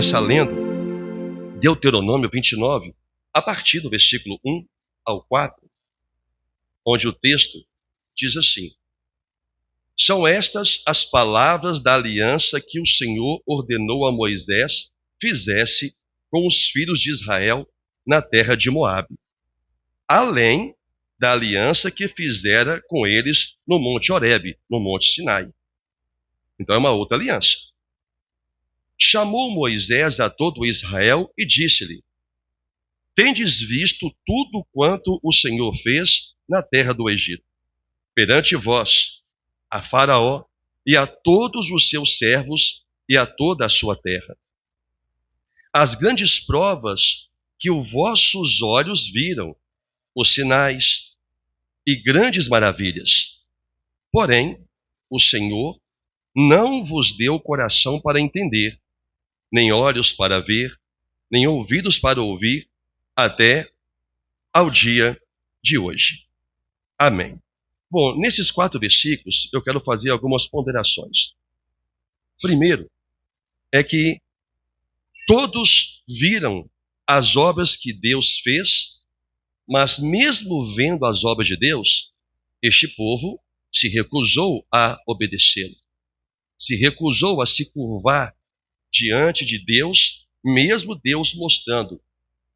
começar lendo Deuteronômio 29, a partir do versículo 1 ao 4, onde o texto diz assim: São estas as palavras da aliança que o Senhor ordenou a Moisés fizesse com os filhos de Israel na terra de Moabe, além da aliança que fizera com eles no Monte Horebe, no Monte Sinai. Então é uma outra aliança. Chamou Moisés a todo Israel e disse-lhe: Tendes visto tudo quanto o Senhor fez na terra do Egito, perante vós, a Faraó e a todos os seus servos e a toda a sua terra. As grandes provas que os vossos olhos viram, os sinais e grandes maravilhas. Porém, o Senhor não vos deu coração para entender, nem olhos para ver, nem ouvidos para ouvir, até ao dia de hoje. Amém. Bom, nesses 4 versículos eu quero fazer algumas ponderações. Primeiro, é que todos viram as obras que Deus fez, mas mesmo vendo as obras de Deus, este povo se recusou a obedecê-lo. Se recusou a se curvar diante de Deus, mesmo Deus mostrando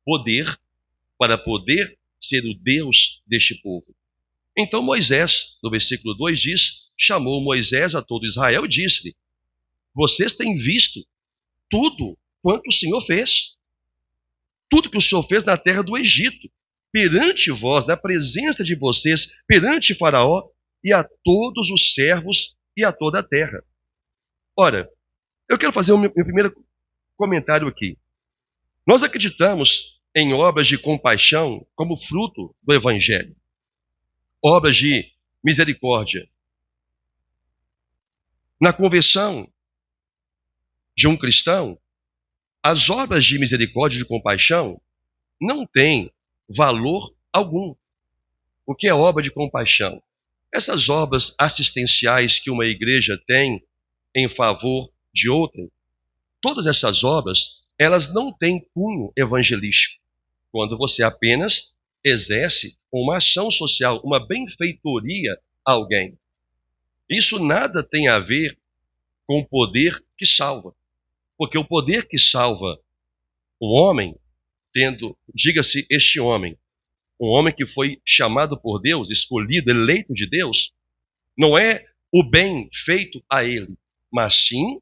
poder para poder ser o Deus deste povo. Então Moisés, no versículo 2 diz, chamou Moisés a todo Israel e disse-lhe: Vocês têm visto tudo quanto o Senhor fez. Tudo que o Senhor fez na terra do Egito, perante vós, na presença de vocês, perante Faraó e a todos os servos e a toda a terra. Ora, eu quero fazer o meu primeiro comentário aqui. Nós acreditamos em obras de compaixão como fruto do Evangelho. Obras de misericórdia. Na conversão de um cristão, as obras de misericórdia e de compaixão não têm valor algum. O que é obra de compaixão? Essas obras assistenciais que uma igreja tem em favor de outra, todas essas obras, elas não têm cunho evangelístico. Quando você apenas exerce uma ação social, uma benfeitoria a alguém. Isso nada tem a ver com o poder que salva. Porque o poder que salva o homem, diga-se este homem, um homem que foi chamado por Deus, escolhido, eleito de Deus, não é o bem feito a ele, mas sim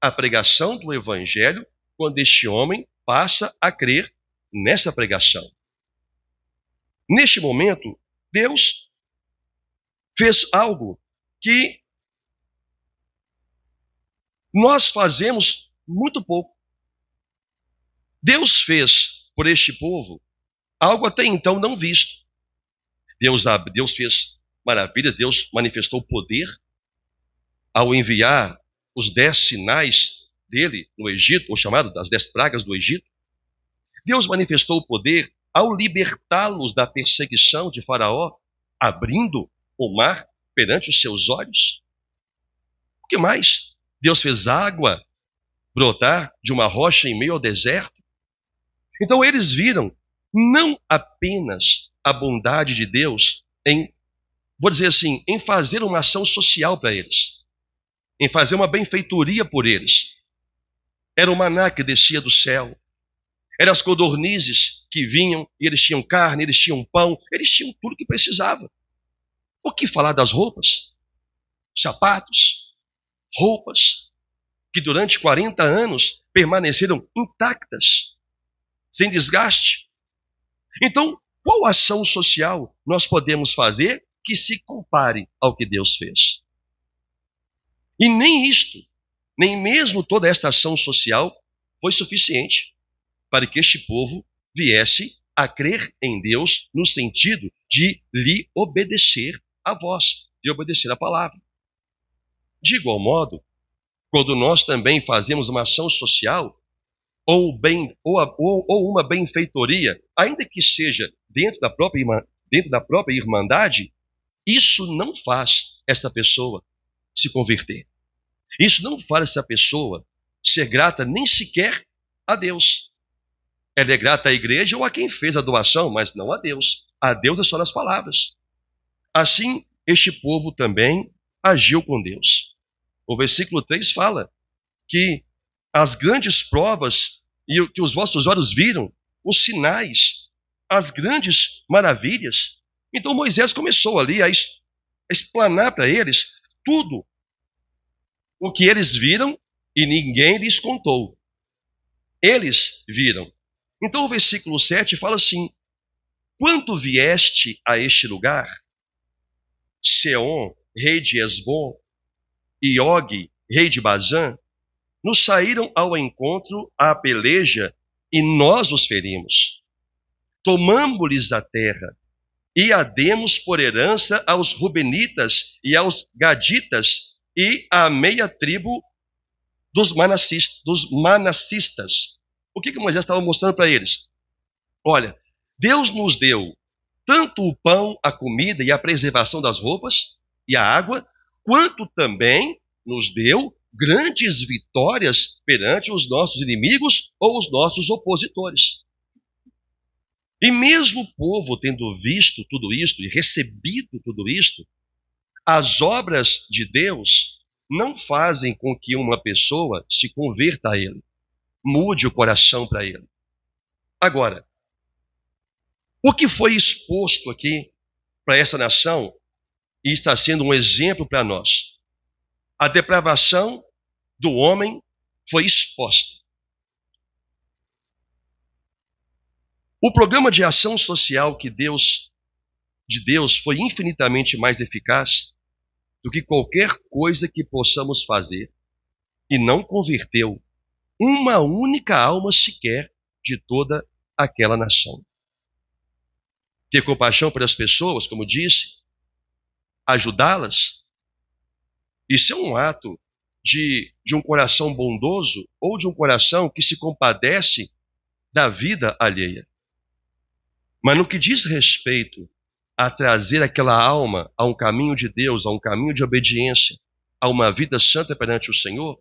a pregação do Evangelho, quando este homem passa a crer nessa pregação. Neste momento, Deus fez algo que nós fazemos muito pouco. Deus fez por este povo algo até então não visto. Deus fez maravilhas, Deus manifestou poder ao enviar os 10 sinais dele no Egito, ou chamado das 10 pragas do Egito. Deus manifestou o poder ao libertá-los da perseguição de Faraó, abrindo o mar perante os seus olhos. O que mais? Deus fez água brotar de uma rocha em meio ao deserto. Então eles viram não apenas a bondade de Deus em, vou dizer assim, em fazer uma ação social para eles, em fazer uma benfeitoria por eles. Era o maná que descia do céu. Eram as codornizes que vinham e eles tinham carne, eles tinham pão, eles tinham tudo que precisavam. O que falar das roupas? Sapatos, roupas, que durante 40 anos permaneceram intactas, sem desgaste. Então, qual ação social nós podemos fazer que se compare ao que Deus fez? E nem isto, nem mesmo toda esta ação social foi suficiente para que este povo viesse a crer em Deus no sentido de lhe obedecer a voz, de obedecer a palavra. De igual modo, quando nós também fazemos uma ação social, ou uma benfeitoria, ainda que seja dentro da própria irmandade, isso não faz esta pessoa se converter. Isso não faz essa pessoa ser grata nem sequer a Deus. Ela é grata à igreja ou a quem fez a doação, mas não a Deus. A Deus é só nas palavras. Assim, este povo também agiu com Deus. O versículo 3 fala que as grandes provas e o que os vossos olhos viram, os sinais, as grandes maravilhas. Então Moisés começou ali a explanar para eles tudo o que eles viram e ninguém lhes contou. Eles viram. Então o versículo 7 fala assim: quando vieste a este lugar, Seom, rei de Esbom, e Og, rei de Bazã, nos saíram ao encontro à peleja e nós os ferimos. Tomamo-lhes a terra e a demos por herança aos Rubenitas e aos Gaditas e à meia tribo dos manassistas. O que Moisés estava mostrando para eles? Olha, Deus nos deu tanto o pão, a comida e a preservação das roupas e a água, quanto também nos deu grandes vitórias perante os nossos inimigos ou os nossos opositores. E mesmo o povo tendo visto tudo isto e recebido tudo isto, as obras de Deus não fazem com que uma pessoa se converta a Ele, mude o coração para Ele. Agora, o que foi exposto aqui para essa nação e está sendo um exemplo para nós? A depravação do homem foi exposta. O programa de ação social de Deus foi infinitamente mais eficaz do que qualquer coisa que possamos fazer e não converteu uma única alma sequer de toda aquela nação. Ter compaixão pelas pessoas, como disse, ajudá-las, isso é um ato de um coração bondoso ou de um coração que se compadece da vida alheia. Mas no que diz respeito a trazer aquela alma a um caminho de Deus, a um caminho de obediência, a uma vida santa perante o Senhor,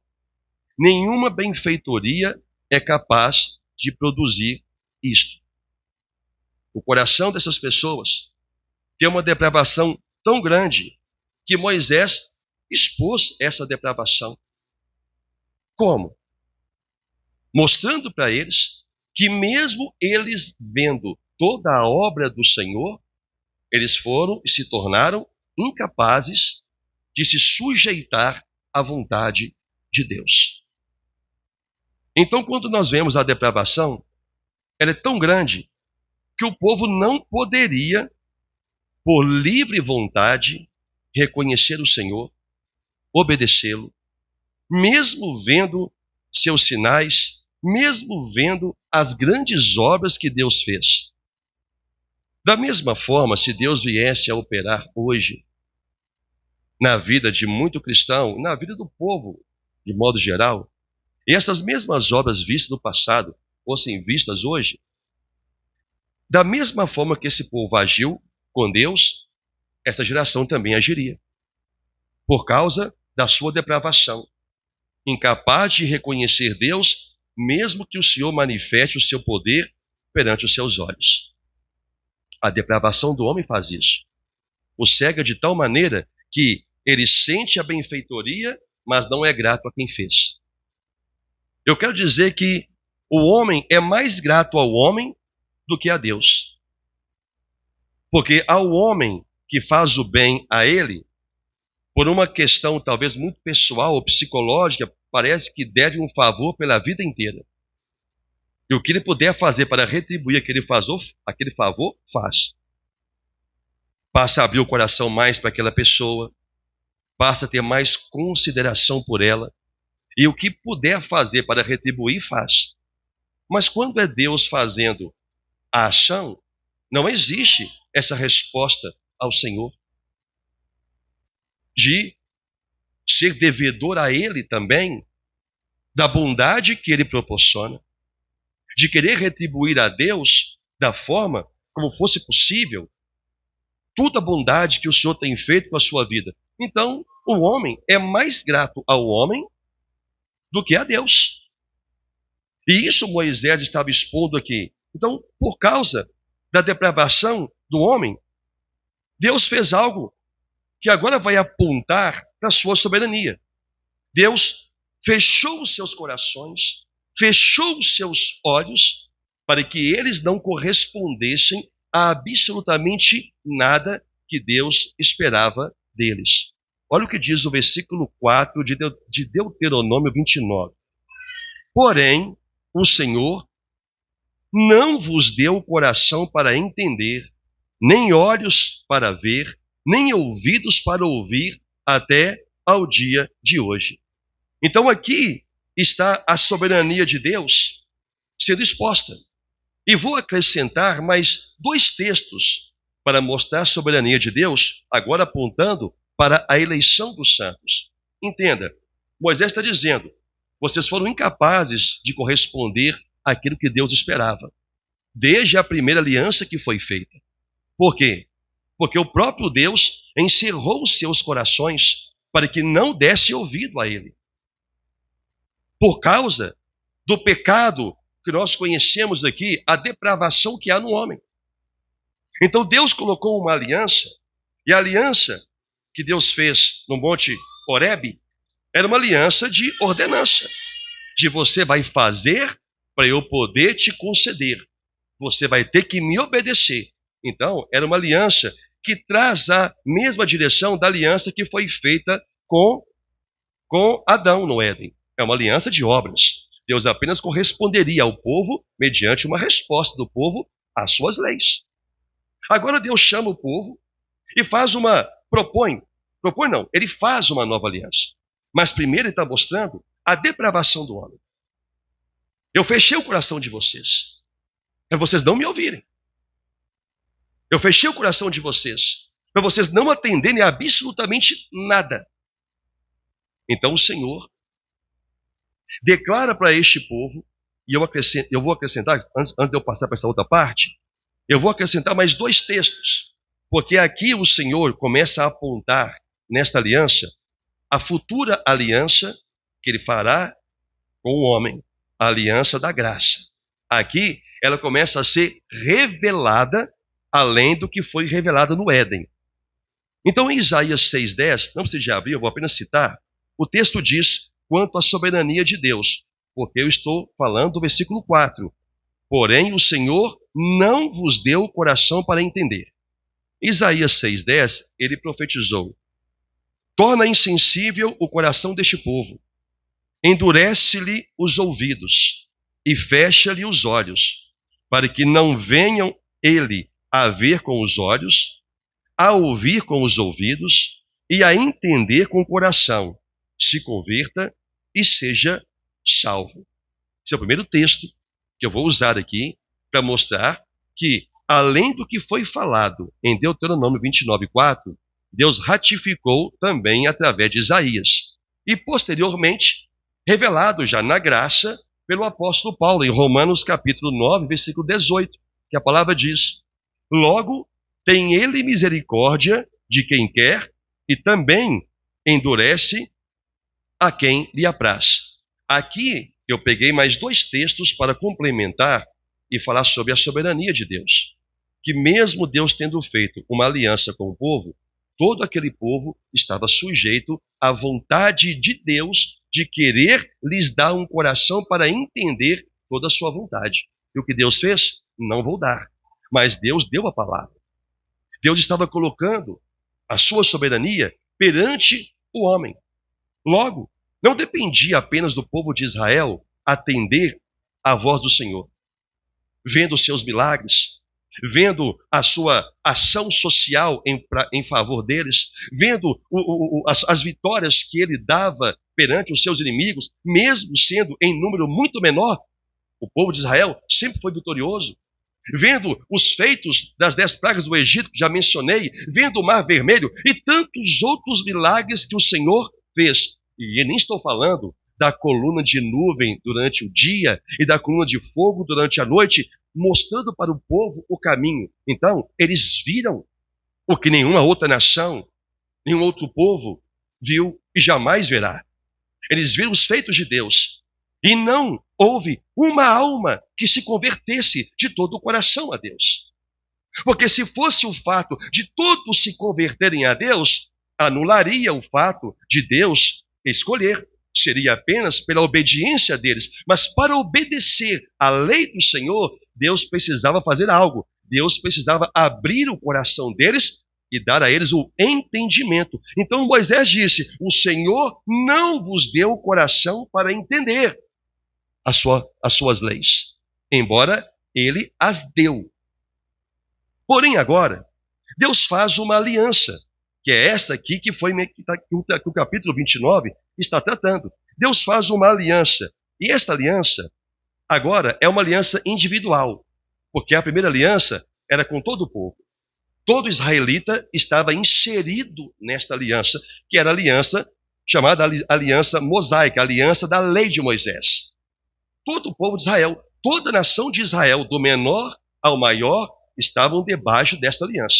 nenhuma benfeitoria é capaz de produzir isto. O coração dessas pessoas tem uma depravação tão grande que Moisés expôs essa depravação. Como? Mostrando para eles que mesmo eles vendo toda a obra do Senhor, eles foram e se tornaram incapazes de se sujeitar à vontade de Deus. Então, quando nós vemos a depravação, ela é tão grande que o povo não poderia, por livre vontade, reconhecer o Senhor, obedecê-lo, mesmo vendo seus sinais, mesmo vendo as grandes obras que Deus fez. Da mesma forma, se Deus viesse a operar hoje na vida de muito cristão, na vida do povo, de modo geral, e essas mesmas obras vistas no passado fossem vistas hoje, da mesma forma que esse povo agiu com Deus, essa geração também agiria, por causa da sua depravação, incapaz de reconhecer Deus, mesmo que o Senhor manifeste o seu poder perante os seus olhos. A depravação do homem faz isso. O cega de tal maneira que ele sente a benfeitoria, mas não é grato a quem fez. Eu quero dizer que o homem é mais grato ao homem do que a Deus. Porque ao homem que faz o bem a ele, por uma questão talvez muito pessoal ou psicológica, parece que deve um favor pela vida inteira. E o que ele puder fazer para retribuir aquele favor, faz. Passa a abrir o coração mais para aquela pessoa, passa a ter mais consideração por ela, e o que puder fazer para retribuir, faz. Mas quando é Deus fazendo a ação, não existe essa resposta ao Senhor de ser devedor a Ele também da bondade que Ele proporciona, de querer retribuir a Deus da forma como fosse possível toda a bondade que o Senhor tem feito com a sua vida. Então, o homem é mais grato ao homem do que a Deus. E isso Moisés estava expondo aqui. Então, por causa da depravação do homem, Deus fez algo que agora vai apontar para a sua soberania. Deus fechou os seus corações, fechou os seus olhos, para que eles não correspondessem a absolutamente nada que Deus esperava deles. Olha o que diz o versículo 4 de Deuteronômio 29. Porém, o Senhor não vos deu coração para entender, nem olhos para ver, nem ouvidos para ouvir, até ao dia de hoje. Então aqui está a soberania de Deus sendo exposta. E vou acrescentar mais 2 textos para mostrar a soberania de Deus, agora apontando para a eleição dos santos. Entenda, Moisés está dizendo, vocês foram incapazes de corresponder àquilo que Deus esperava, desde a primeira aliança que foi feita. Por quê? Porque o próprio Deus encerrou os seus corações para que não desse ouvido a ele. Por causa do pecado que nós conhecemos aqui, a depravação que há no homem. Então Deus colocou uma aliança, e a aliança que Deus fez no Monte Horebe era uma aliança de ordenança, de você vai fazer para eu poder te conceder. Você vai ter que me obedecer. Então, era uma aliança que traz a mesma direção da aliança que foi feita com Adão no Éden. É uma aliança de obras. Deus apenas corresponderia ao povo mediante uma resposta do povo às suas leis. Agora Deus chama o povo e ele faz uma nova aliança. Mas primeiro ele está mostrando a depravação do homem. Eu fechei o coração de vocês, para vocês não me ouvirem. Eu fechei o coração de vocês, para vocês não atenderem a absolutamente nada. Então o Senhor declara para este povo, e eu vou acrescentar, antes de eu passar para essa outra parte, eu vou acrescentar mais 2 textos, porque aqui o Senhor começa a apontar nesta aliança a futura aliança que ele fará com o homem, a aliança da graça. Aqui ela começa a ser revelada além do que foi revelada no Éden. Então em Isaías 6,10, não precisa de abrir, eu vou apenas citar, o texto diz quanto à soberania de Deus, porque eu estou falando do versículo 4. Porém o Senhor não vos deu coração para entender. Isaías 6,10, ele profetizou: torna insensível o coração deste povo, endurece-lhe os ouvidos e fecha-lhe os olhos, para que não venham ele a ver com os olhos, a ouvir com os ouvidos e a entender com o coração, se converta e seja salvo. Esse é o primeiro texto que eu vou usar aqui para mostrar que, além do que foi falado em Deuteronômio 29,4, Deus ratificou também através de Isaías. E, posteriormente, revelado já na graça pelo apóstolo Paulo, em Romanos capítulo 9, versículo 18, que a palavra diz: logo, tem ele misericórdia de quem quer e também endurece a quem lhe apraz. Aqui eu peguei mais 2 textos para complementar e falar sobre a soberania de Deus. Que mesmo Deus tendo feito uma aliança com o povo, todo aquele povo estava sujeito à vontade de Deus de querer lhes dar um coração para entender toda a sua vontade. E o que Deus fez? Não vou dar. Mas Deus deu a palavra. Deus estava colocando a sua soberania perante o homem. Logo, não dependia apenas do povo de Israel atender à voz do Senhor. Vendo os seus milagres, vendo a sua ação social em favor deles, vendo as vitórias que ele dava perante os seus inimigos, mesmo sendo em número muito menor, o povo de Israel sempre foi vitorioso. Vendo os feitos das 10 pragas do Egito, que já mencionei, vendo o Mar Vermelho e tantos outros milagres que o Senhor fez. E eu nem estou falando da coluna de nuvem durante o dia e da coluna de fogo durante a noite, mostrando para o povo o caminho. Então, eles viram o que nenhuma outra nação, nenhum outro povo viu e jamais verá. Eles viram os feitos de Deus e não houve uma alma que se convertesse de todo o coração a Deus. Porque se fosse o fato de todos se converterem a Deus, anularia o fato de Deus escolher. Seria apenas pela obediência deles. Mas para obedecer à lei do Senhor, Deus precisava fazer algo. Deus precisava abrir o coração deles e dar a eles o entendimento. Então Moisés disse: o Senhor não vos deu o coração para entender as suas leis, embora ele as deu. Porém agora, Deus faz uma aliança, que é esta aqui que o capítulo 29 está tratando. Deus faz uma aliança, e esta aliança agora é uma aliança individual, porque a primeira aliança era com todo o povo. Todo israelita estava inserido nesta aliança, que era a aliança chamada aliança mosaica, a aliança da lei de Moisés. Todo o povo de Israel, toda a nação de Israel, do menor ao maior, estavam debaixo desta aliança.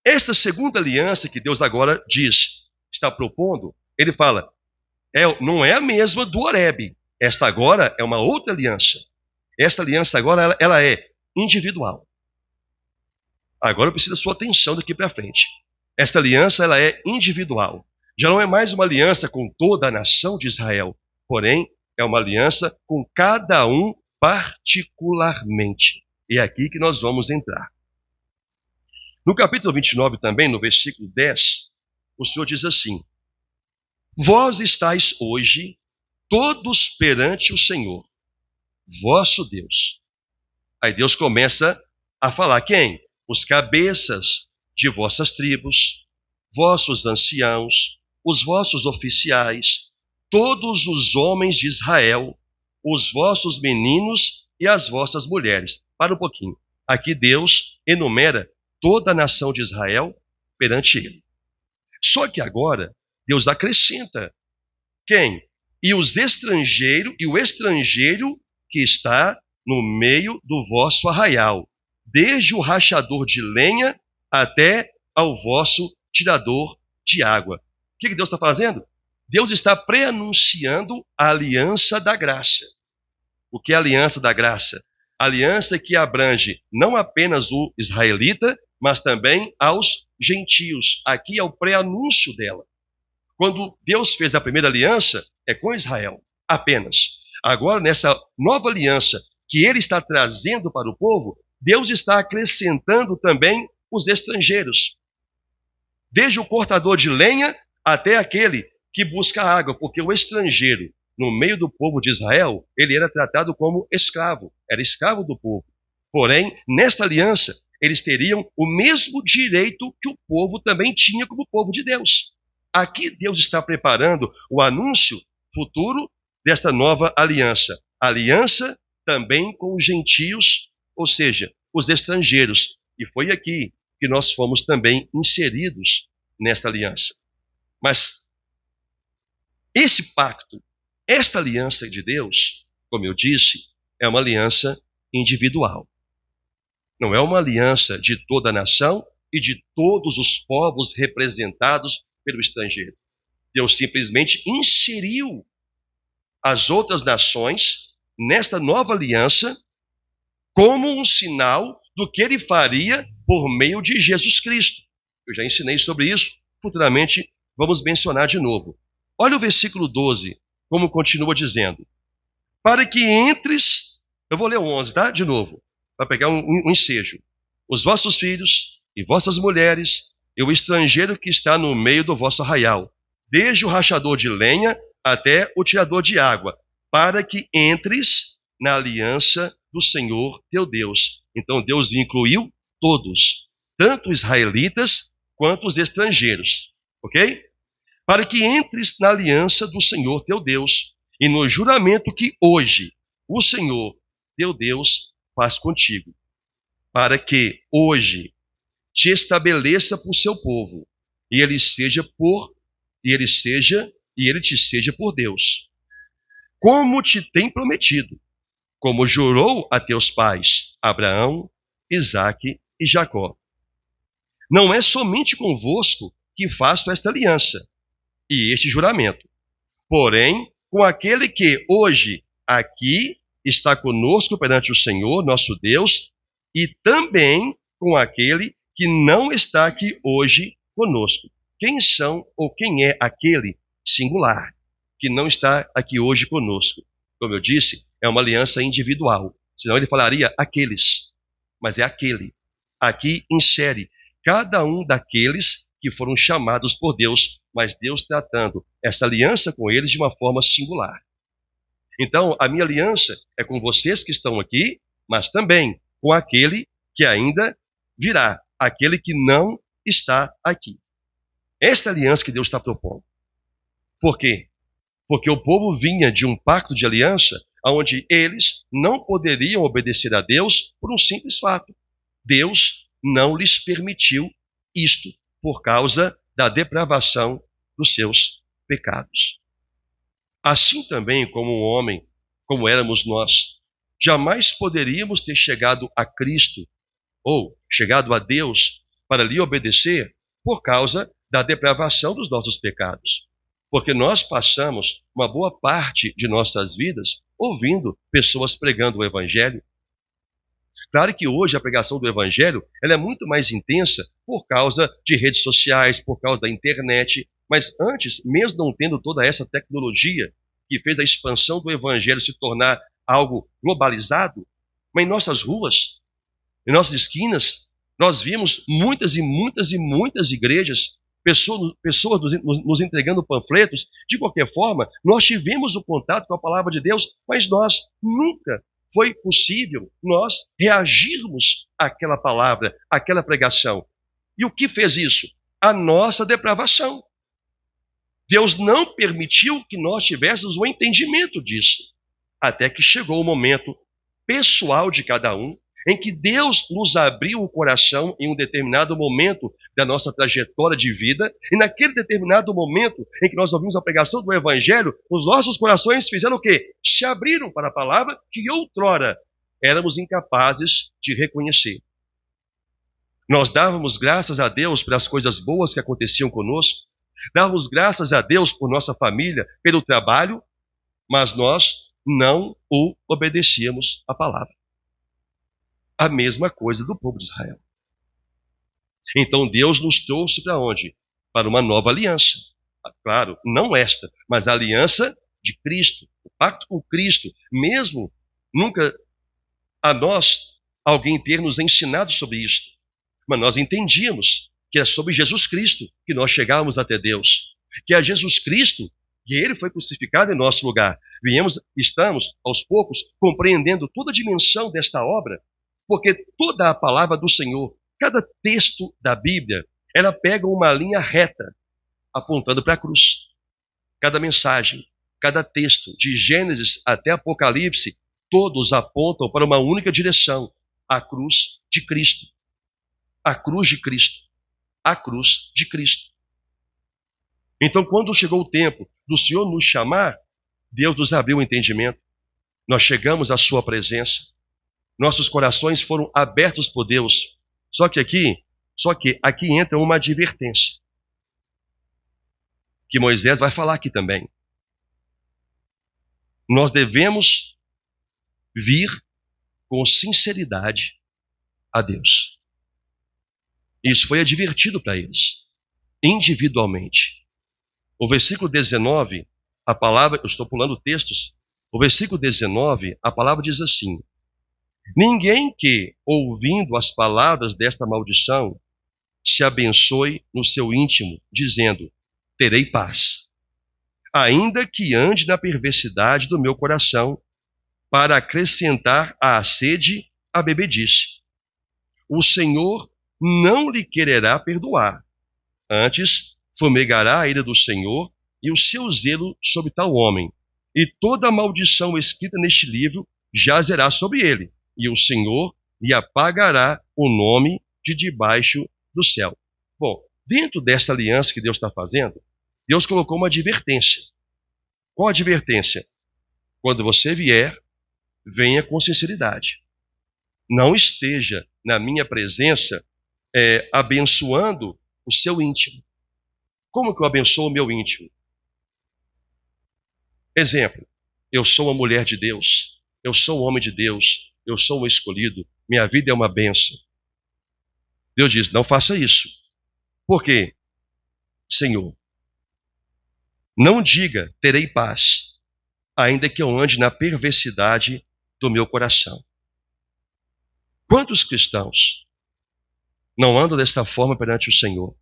Esta segunda aliança que Deus agora está propondo, ele fala, não é a mesma do Horebe. Esta agora é uma outra aliança. Esta aliança agora ela é individual. Agora eu preciso da sua atenção daqui para frente. Esta aliança ela é individual. Já não é mais uma aliança com toda a nação de Israel, porém é uma aliança com cada um particularmente. E é aqui que nós vamos entrar. No capítulo 29 também, no versículo 10, o Senhor diz assim: vós estáis hoje todos perante o Senhor, vosso Deus. Aí Deus começa a falar quem? Os cabeças de vossas tribos, vossos anciãos, os vossos oficiais, todos os homens de Israel, os vossos meninos e as vossas mulheres. Para um pouquinho. Aqui Deus enumera toda a nação de Israel perante ele. Só que agora Deus acrescenta quem? E o estrangeiro que está no meio do vosso arraial, desde o rachador de lenha até ao vosso tirador de água. O que Deus está fazendo? Deus está pré-anunciando a aliança da graça. O que é a aliança da graça? A aliança que abrange não apenas o israelita, mas também aos gentios. Aqui é o pré-anúncio dela. Quando Deus fez a primeira aliança, é com Israel, apenas. Agora, nessa nova aliança que ele está trazendo para o povo, Deus está acrescentando também os estrangeiros. Desde o cortador de lenha até aquele que busca água, porque o estrangeiro, no meio do povo de Israel, ele era tratado como escravo, era escravo do povo. Porém, nesta aliança, eles teriam o mesmo direito que o povo também tinha como povo de Deus. Aqui Deus está preparando o anúncio futuro desta nova aliança. Aliança também com os gentios, ou seja, os estrangeiros. E foi aqui que nós fomos também inseridos nesta aliança. Mas esse pacto, esta aliança de Deus, como eu disse, é uma aliança individual. Não é uma aliança de toda a nação e de todos os povos representados pelo estrangeiro. Deus simplesmente inseriu as outras nações nesta nova aliança como um sinal do que ele faria por meio de Jesus Cristo. Eu já ensinei sobre isso, futuramente vamos mencionar de novo. Olha o versículo 12, como continua dizendo. Para que entres, eu vou ler o 11, tá? De novo, para pegar um ensejo. Os vossos filhos e vossas mulheres e o estrangeiro que está no meio do vosso arraial, desde o rachador de lenha até o tirador de água, para que entres na aliança do Senhor teu Deus. Então Deus incluiu todos, tanto os israelitas quanto os estrangeiros, ok? Para que entres na aliança do Senhor teu Deus e no juramento que hoje o Senhor teu Deus faz contigo, para que hoje te estabeleça por seu povo e ele te seja por Deus, como te tem prometido, como jurou a teus pais, Abraão, Isaque e Jacó. Não é somente convosco que faço esta aliança e este juramento, porém com aquele que hoje aqui está conosco perante o Senhor, nosso Deus, e também com aquele que não está aqui hoje conosco. Quem são ou quem é aquele singular que não está aqui hoje conosco? Como eu disse, é uma aliança individual. Senão ele falaria aqueles, mas é aquele. Aqui insere cada um daqueles que foram chamados por Deus, mas Deus tratando essa aliança com eles de uma forma singular. Então, a minha aliança é com vocês que estão aqui, mas também com aquele que ainda virá, aquele que não está aqui. Esta aliança que Deus está propondo. Por quê? Porque o povo vinha de um pacto de aliança onde eles não poderiam obedecer a Deus por um simples fato. Deus não lhes permitiu isto por causa da depravação dos seus pecados. Assim também como um homem, como éramos nós, jamais poderíamos ter chegado a Cristo ou chegado a Deus para lhe obedecer por causa da depravação dos nossos pecados. Porque nós passamos uma boa parte de nossas vidas ouvindo pessoas pregando o Evangelho. Claro que hoje a pregação do Evangelho ela é muito mais intensa por causa de redes sociais, por causa da internet, mas antes, mesmo não tendo toda essa tecnologia que fez a expansão do Evangelho se tornar algo globalizado, mas em nossas ruas, em nossas esquinas, nós vimos muitas e muitas e muitas igrejas, pessoas nos entregando panfletos. De qualquer forma, nós tivemos o contato com a palavra de Deus, mas nós nunca foi possível nós reagirmos àquela palavra, àquela pregação. E o que fez isso? A nossa depravação. Deus não permitiu que nós tivéssemos o entendimento disso, até que chegou o momento pessoal de cada um, em que Deus nos abriu o coração em um determinado momento da nossa trajetória de vida, e naquele determinado momento em que nós ouvimos a pregação do Evangelho, os nossos corações fizeram o quê? Se abriram para a palavra que outrora éramos incapazes de reconhecer. Nós dávamos graças a Deus pelas coisas boas que aconteciam conosco, dávamos graças a Deus por nossa família, pelo trabalho, mas nós não o obedecíamos à palavra. A mesma coisa do povo de Israel. Então Deus nos trouxe para onde? Para uma nova aliança. Claro, não esta, mas a aliança de Cristo, o pacto com Cristo. Mesmo nunca a nós alguém ter nos ensinado sobre isto, mas nós entendíamos que é sobre Jesus Cristo que nós chegávamos até Deus, que é Jesus Cristo que ele foi crucificado em nosso lugar. Estamos aos poucos compreendendo toda a dimensão desta obra, porque toda a palavra do Senhor, cada texto da Bíblia, ela pega uma linha reta, apontando para a cruz. Cada mensagem, cada texto, de Gênesis até Apocalipse, todos apontam para uma única direção, a cruz de Cristo. A cruz de Cristo. A cruz de Cristo. Então, quando chegou o tempo do Senhor nos chamar, Deus nos abriu o entendimento. Nós chegamos à sua presença. Nossos corações foram abertos por Deus. Só que aqui entra uma advertência, que Moisés vai falar aqui também. Nós devemos vir com sinceridade a Deus. Isso foi advertido para eles, individualmente. O versículo 19, a palavra, eu estou pulando textos, o versículo 19, a palavra diz assim: ninguém que, ouvindo as palavras desta maldição, se abençoe no seu íntimo, dizendo, terei paz, ainda que ande na perversidade do meu coração, para acrescentar à sede a bebedice. O Senhor não lhe quererá perdoar, antes fumegará a ira do Senhor e o seu zelo sobre tal homem, e toda a maldição escrita neste livro jazerá sobre ele, e o Senhor lhe apagará o nome de debaixo do céu. Bom, dentro desta aliança que Deus está fazendo, Deus colocou uma advertência. Qual a advertência? Quando você vier, venha com sinceridade. Não esteja na minha presença abençoando o seu íntimo. Como que eu abençoo o meu íntimo? Exemplo, Eu sou uma mulher de Deus. Eu sou um homem de Deus. Eu sou um escolhido. Minha vida é uma bênção. Deus diz, não faça isso. Por quê? Senhor, não diga, terei paz, ainda que eu ande na perversidade do meu coração. Quantos cristãos não andam desta forma perante o Senhor?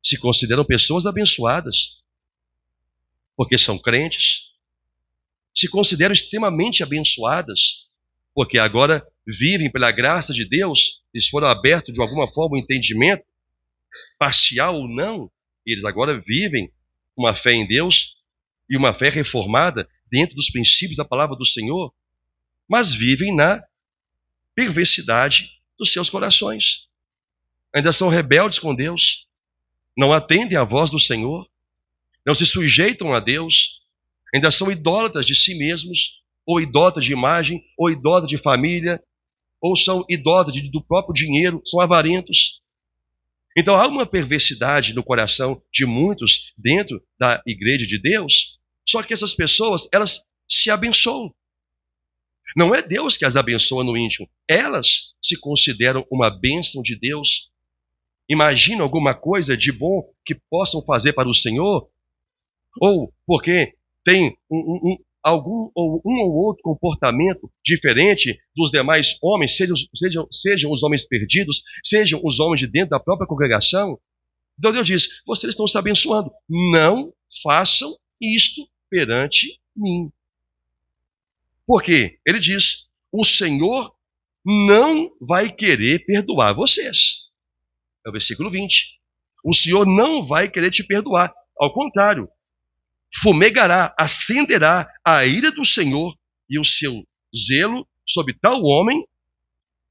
Se consideram pessoas abençoadas, porque são crentes. Se consideram extremamente abençoadas, porque agora vivem pela graça de Deus. Eles foram abertos de alguma forma o entendimento, parcial ou não. E eles agora vivem uma fé em Deus e uma fé reformada dentro dos princípios da palavra do Senhor, mas vivem na perversidade dos seus corações. Ainda são rebeldes com Deus, não atendem à voz do Senhor, não se sujeitam a Deus, ainda são idólatras de si mesmos, ou idólatras de imagem, ou idólatras de família, ou são idólatras do próprio dinheiro, são avarentos. Então há uma perversidade no coração de muitos dentro da igreja de Deus, só que essas pessoas, elas se abençoam. Não é Deus que as abençoa no íntimo, elas se consideram uma bênção de Deus. Imaginam alguma coisa de bom que possam fazer para o Senhor, ou porque tem algum ou um ou outro comportamento diferente dos demais homens, sejam os homens perdidos, sejam os homens de dentro da própria congregação. Então Deus diz, vocês estão se abençoando, não façam isto perante mim. Por quê? Ele diz, o Senhor não vai querer perdoar vocês. É o versículo 20. O Senhor não vai querer te perdoar. Ao contrário, fumegará, acenderá a ira do Senhor e o seu zelo sobre tal homem,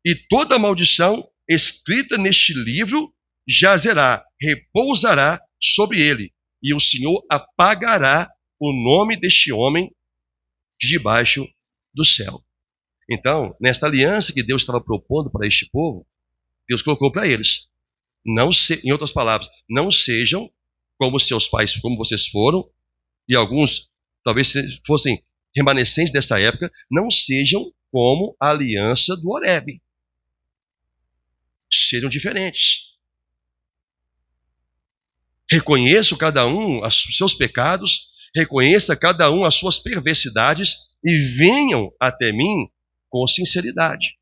e toda maldição escrita neste livro jazerá, repousará sobre ele, e o Senhor apagará o nome deste homem de debaixo do céu. Então, nesta aliança que Deus estava propondo para este povo, Deus colocou para eles, em outras palavras, não sejam como seus pais, como vocês foram, e alguns talvez fossem remanescentes dessa época, não sejam como a aliança do Horebe. Sejam diferentes. Reconheça cada um os seus pecados, reconheça cada um as suas perversidades e venham até mim com sinceridade.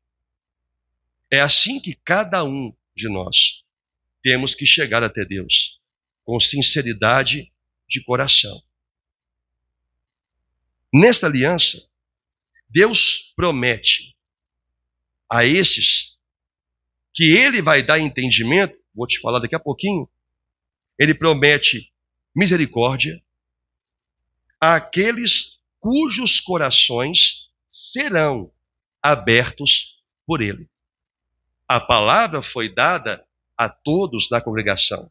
É assim que cada um de nós temos que chegar até Deus, com sinceridade de coração. Nesta aliança, Deus promete a estes que Ele vai dar entendimento, vou te falar daqui a pouquinho, Ele promete misericórdia àqueles cujos corações serão abertos por Ele. A palavra foi dada a todos na congregação,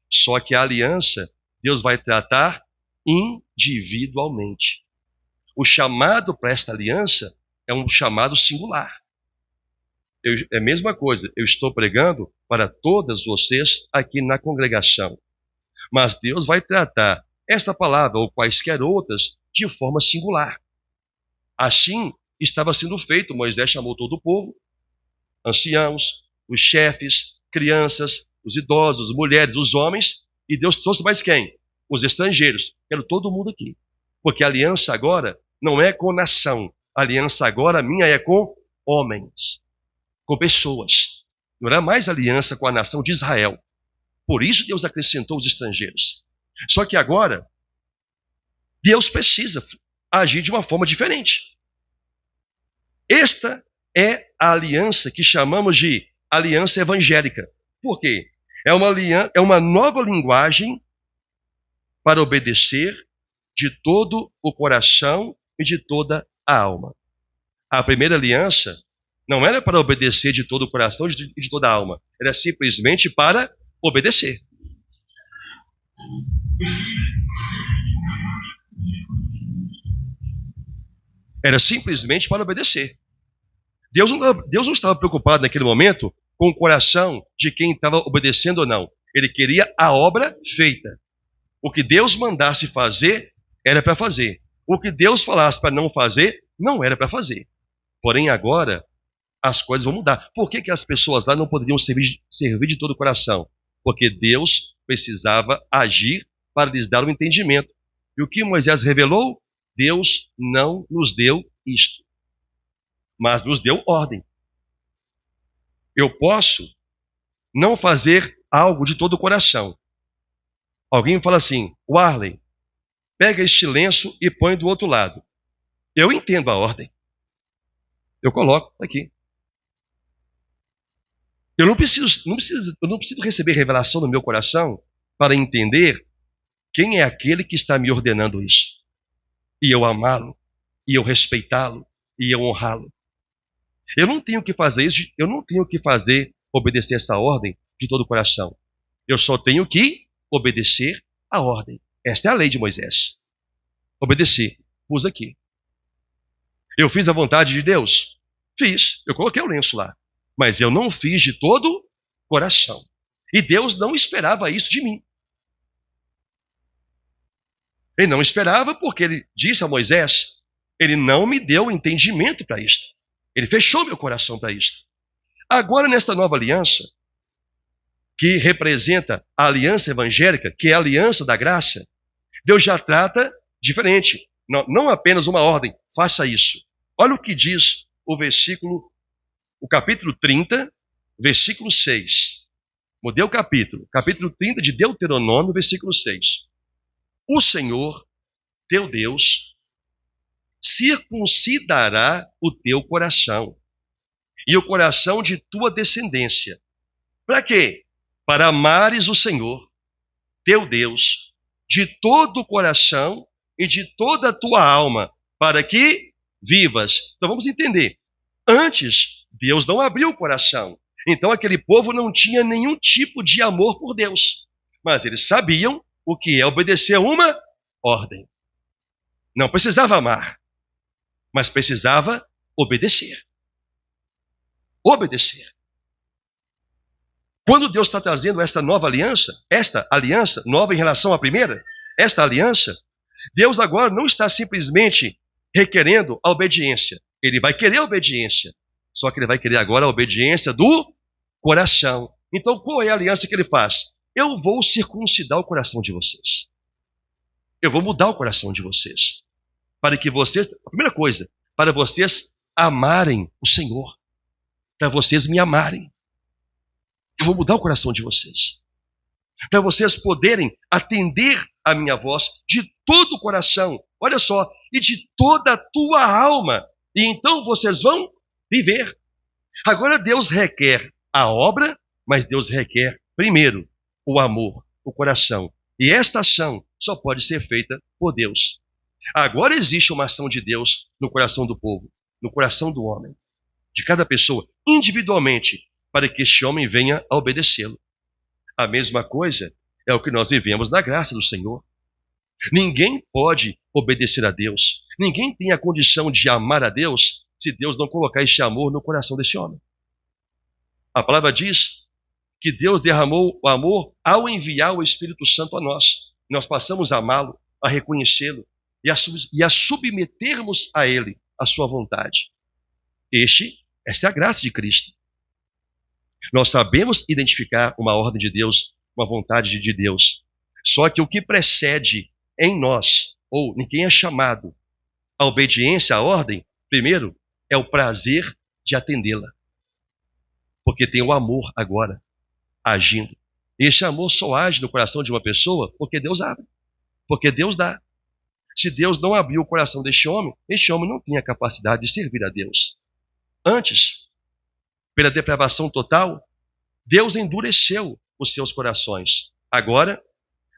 só que a aliança Deus vai tratar individualmente. O chamado para esta aliança é um chamado singular. É a mesma coisa, eu estou pregando para todas vocês aqui na congregação. Mas Deus vai tratar esta palavra ou quaisquer outras de forma singular. Assim estava sendo feito, Moisés chamou todo o povo, anciãos, os chefes, crianças, os idosos, as mulheres, os homens, e Deus trouxe mais quem? Os estrangeiros. Quero todo mundo aqui. Porque a aliança agora não é com nação. A aliança agora minha é com homens, com pessoas. Não era mais aliança com a nação de Israel. Por isso Deus acrescentou os estrangeiros. Só que agora, Deus precisa agir de uma forma diferente. Esta é a aliança que chamamos de aliança evangélica. Por quê? É uma nova linguagem para obedecer de todo o coração e de toda a alma. A primeira aliança não era para obedecer de todo o coração e de toda a alma. Era simplesmente para obedecer. Era simplesmente para obedecer. Deus não estava preocupado naquele momento com o coração de quem estava obedecendo ou não. Ele queria a obra feita. O que Deus mandasse fazer, era para fazer. O que Deus falasse para não fazer, não era para fazer. Porém, agora, as coisas vão mudar. Por que as pessoas lá não poderiam servir de todo o coração? Porque Deus precisava agir para lhes dar o entendimento. E o que Moisés revelou? Deus não nos deu isto, mas nos deu ordem. Eu posso não fazer algo de todo o coração. Alguém me fala assim, Warley, pega este lenço e põe do outro lado. Eu entendo a ordem. Eu coloco aqui. Eu não preciso receber revelação no meu coração para entender quem é aquele que está me ordenando isso. E eu amá-lo, e eu respeitá-lo, e eu honrá-lo. Eu não tenho que fazer isso, eu não tenho que obedecer essa ordem de todo o coração. Eu só tenho que obedecer a ordem. Esta é a lei de Moisés. Obedecer. Pus aqui. Eu fiz a vontade de Deus? Fiz. Eu coloquei o lenço lá. Mas eu não fiz de todo o coração. E Deus não esperava isso de mim. Ele não esperava porque ele disse a Moisés, ele não me deu entendimento para isto. Ele fechou meu coração para isto. Agora, nesta nova aliança, que representa a aliança evangélica, que é a aliança da graça, Deus já trata diferente. Não apenas uma ordem, faça isso. Olha o que diz o capítulo 30, versículo 6. Mudei o capítulo 30 de Deuteronômio, versículo 6. O Senhor, teu Deus, circuncidará o teu coração e o coração de tua descendência. Para quê? Para amares o Senhor, teu Deus, de todo o coração e de toda a tua alma, para que vivas. Então vamos entender. Antes, Deus não abriu o coração. Então aquele povo não tinha nenhum tipo de amor por Deus. Mas eles sabiam o que é obedecer a uma ordem. Não precisava amar, mas precisava obedecer. Obedecer. Quando Deus está trazendo esta aliança nova em relação à primeira, esta aliança, Deus agora não está simplesmente requerendo a obediência. Ele vai querer a obediência, só que ele vai querer agora a obediência do coração. Então, qual é a aliança que ele faz? Eu vou circuncidar o coração de vocês. Eu vou mudar o coração de vocês. Para que vocês, a primeira coisa, para vocês amarem o Senhor. Para vocês me amarem. Eu vou mudar o coração de vocês. Para vocês poderem atender a minha voz de todo o coração. Olha só, e de toda a tua alma. E então vocês vão viver. Agora Deus requer a obra, mas Deus requer primeiro o amor, o coração. E esta ação só pode ser feita por Deus. Agora existe uma ação de Deus no coração do povo, no coração do homem, de cada pessoa, individualmente, para que este homem venha a obedecê-lo. A mesma coisa é o que nós vivemos na graça do Senhor. Ninguém pode obedecer a Deus. Ninguém tem a condição de amar a Deus se Deus não colocar este amor no coração desse homem. A palavra diz que Deus derramou o amor ao enviar o Espírito Santo a nós. Nós passamos a amá-lo, a reconhecê-lo e a submetermos a Ele, a sua vontade. Esta é a graça de Cristo. Nós sabemos identificar uma ordem de Deus, uma vontade de Deus. Só que o que precede em nós, ou em quem é chamado a obediência à ordem, primeiro, é o prazer de atendê-la. Porque tem o amor agora agindo. Este amor só age no coração de uma pessoa porque Deus abre, porque Deus dá. Se Deus não abriu o coração deste homem, este homem não tem a capacidade de servir a Deus. Antes, pela depravação total, Deus endureceu os seus corações. Agora,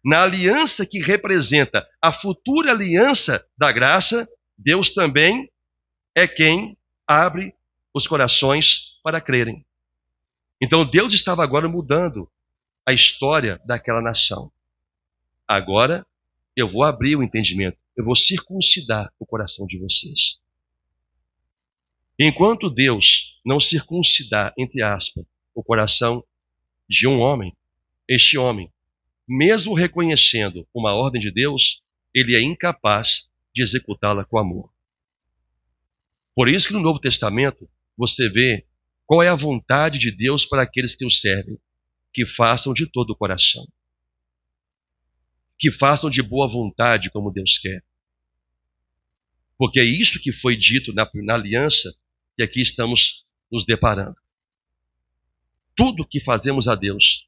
na aliança que representa a futura aliança da graça, Deus também é quem abre os corações para crerem. Então Deus estava agora mudando a história daquela nação. Agora eu vou abrir o entendimento, eu vou circuncidar o coração de vocês. Enquanto Deus não circuncidar, entre aspas, o coração de um homem, este homem, mesmo reconhecendo uma ordem de Deus, ele é incapaz de executá-la com amor. Por isso que no Novo Testamento você vê qual é a vontade de Deus para aqueles que o servem, que façam de todo o coração, que façam de boa vontade como Deus quer. Porque é isso que foi dito na aliança que aqui estamos nos deparando. Tudo que fazemos a Deus,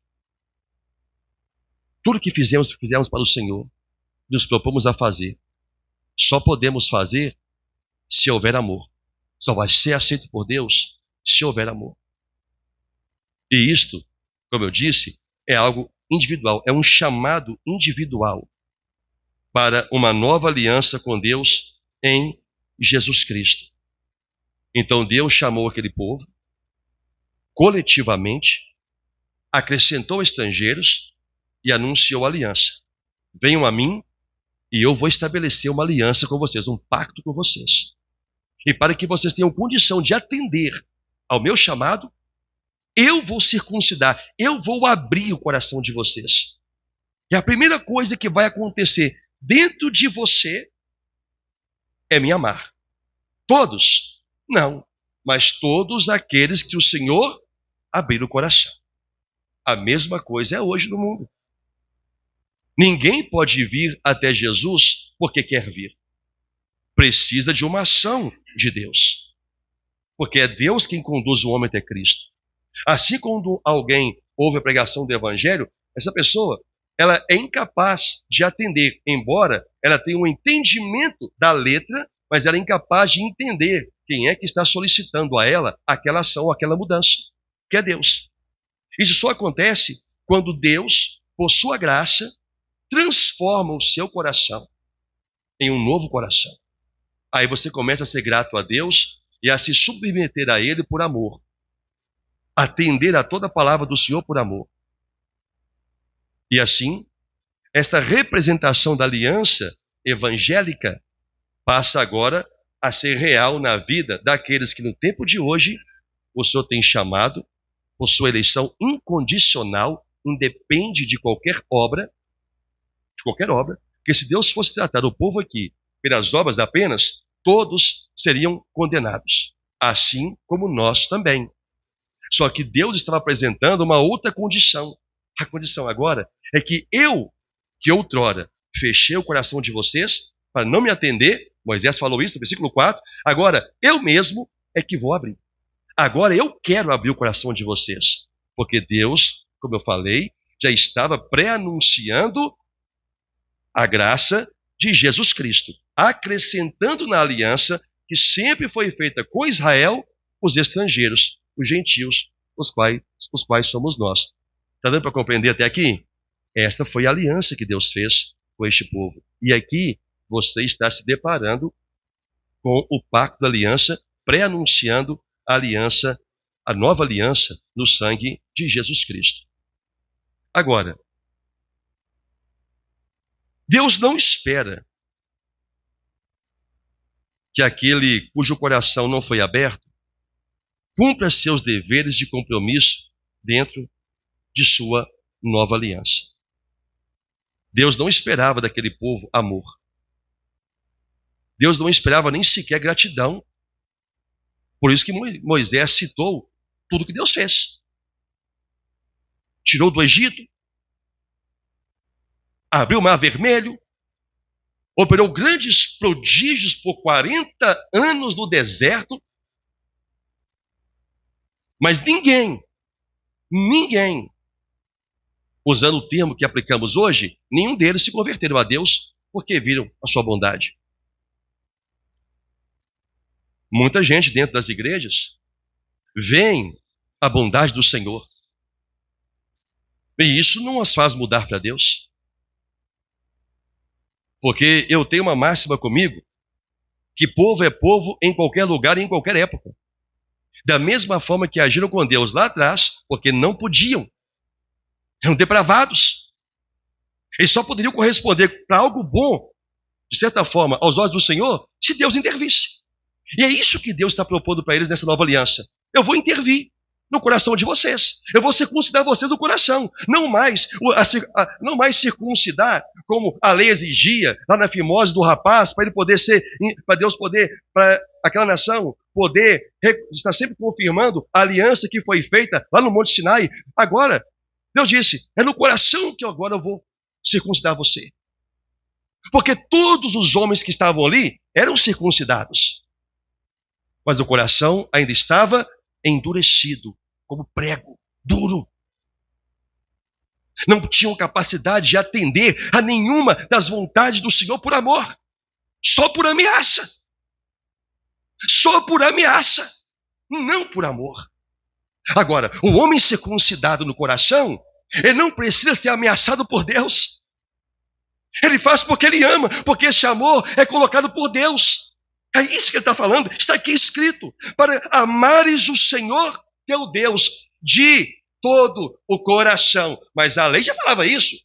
tudo que fizemos para o Senhor, nos propomos a fazer, só podemos fazer se houver amor. Só vai ser aceito por Deus se houver amor. E isto, como eu disse, é algo individual, é um chamado individual para uma nova aliança com Deus em Jesus Cristo. Então Deus chamou aquele povo coletivamente, acrescentou estrangeiros e anunciou aliança. Venham a mim e eu vou estabelecer uma aliança com vocês, um pacto com vocês. E para que vocês tenham condição de atender ao meu chamado, eu vou circuncidar, eu vou abrir o coração de vocês. E a primeira coisa que vai acontecer dentro de você é me amar. Todos? Não, mas todos aqueles que o Senhor abrir o coração. A mesma coisa é hoje no mundo. Ninguém pode vir até Jesus porque quer vir. Precisa de uma ação de Deus. Porque é Deus quem conduz o homem até Cristo. Assim, quando alguém ouve a pregação do Evangelho, essa pessoa ela é incapaz de atender, embora ela tenha um entendimento da letra, mas ela é incapaz de entender quem é que está solicitando a ela aquela ação, aquela mudança, que é Deus. Isso só acontece quando Deus, por sua graça, transforma o seu coração em um novo coração. Aí você começa a ser grato a Deus e a se submeter a Ele por amor. Atender a toda a palavra do Senhor por amor. E assim, esta representação da aliança evangélica passa agora a ser real na vida daqueles que no tempo de hoje o Senhor tem chamado, por sua eleição incondicional, independe de qualquer obra, porque se Deus fosse tratar o povo aqui pelas obras apenas, todos seriam condenados, assim como nós também. Só que Deus estava apresentando uma outra condição. A condição agora é que eu, que outrora fechei o coração de vocês para não me atender, Moisés falou isso no versículo 4, agora eu mesmo é que vou abrir. Agora eu quero abrir o coração de vocês, porque Deus, como eu falei, já estava pré-anunciando a graça de Jesus Cristo, acrescentando na aliança que sempre foi feita com Israel, os estrangeiros, os gentios, os quais somos nós. Está dando para compreender até aqui? Esta foi a aliança que Deus fez com este povo. E aqui você está se deparando com o pacto da aliança, pré-anunciando a aliança, a nova aliança no sangue de Jesus Cristo. Agora, Deus não espera que aquele cujo coração não foi aberto cumpra seus deveres de compromisso dentro de sua nova aliança. Deus não esperava daquele povo amor. Deus não esperava nem sequer gratidão. Por isso que Moisés citou tudo que Deus fez. Tirou do Egito, abriu o Mar Vermelho, operou grandes prodígios por 40 anos no deserto, mas ninguém, usando o termo que aplicamos hoje, nenhum deles se converteram a Deus porque viram a sua bondade. Muita gente dentro das igrejas vê a bondade do Senhor. E isso não as faz mudar para Deus. Porque eu tenho uma máxima comigo, que povo é povo em qualquer lugar e em qualquer época. Da mesma forma que agiram com Deus lá atrás, porque não podiam. Eram depravados. Eles só poderiam corresponder para algo bom, de certa forma, aos olhos do Senhor, se Deus intervisse. E é isso que Deus está propondo para eles nessa nova aliança. Eu vou intervir. no coração de vocês. Eu vou circuncidar vocês no coração. Não mais circuncidar como a lei exigia lá na fimose do rapaz, para ele poder ser, para Deus poder, para aquela nação poder estar sempre confirmando a aliança que foi feita lá no Monte Sinai. Agora, Deus disse, é no coração que agora eu vou circuncidar você. Porque todos os homens que estavam ali eram circuncidados. Mas o coração ainda estava endurecido, como prego, duro. Não tinham capacidade de atender a nenhuma das vontades do Senhor por amor. Só por ameaça. Só por ameaça. Não por amor. Agora, o homem circuncidado no coração, ele não precisa ser ameaçado por Deus. Ele faz porque ele ama, porque esse amor é colocado por Deus. É isso que ele está falando, está aqui escrito. Para amares o Senhor, teu Deus, de todo o coração. Mas a lei já falava isso.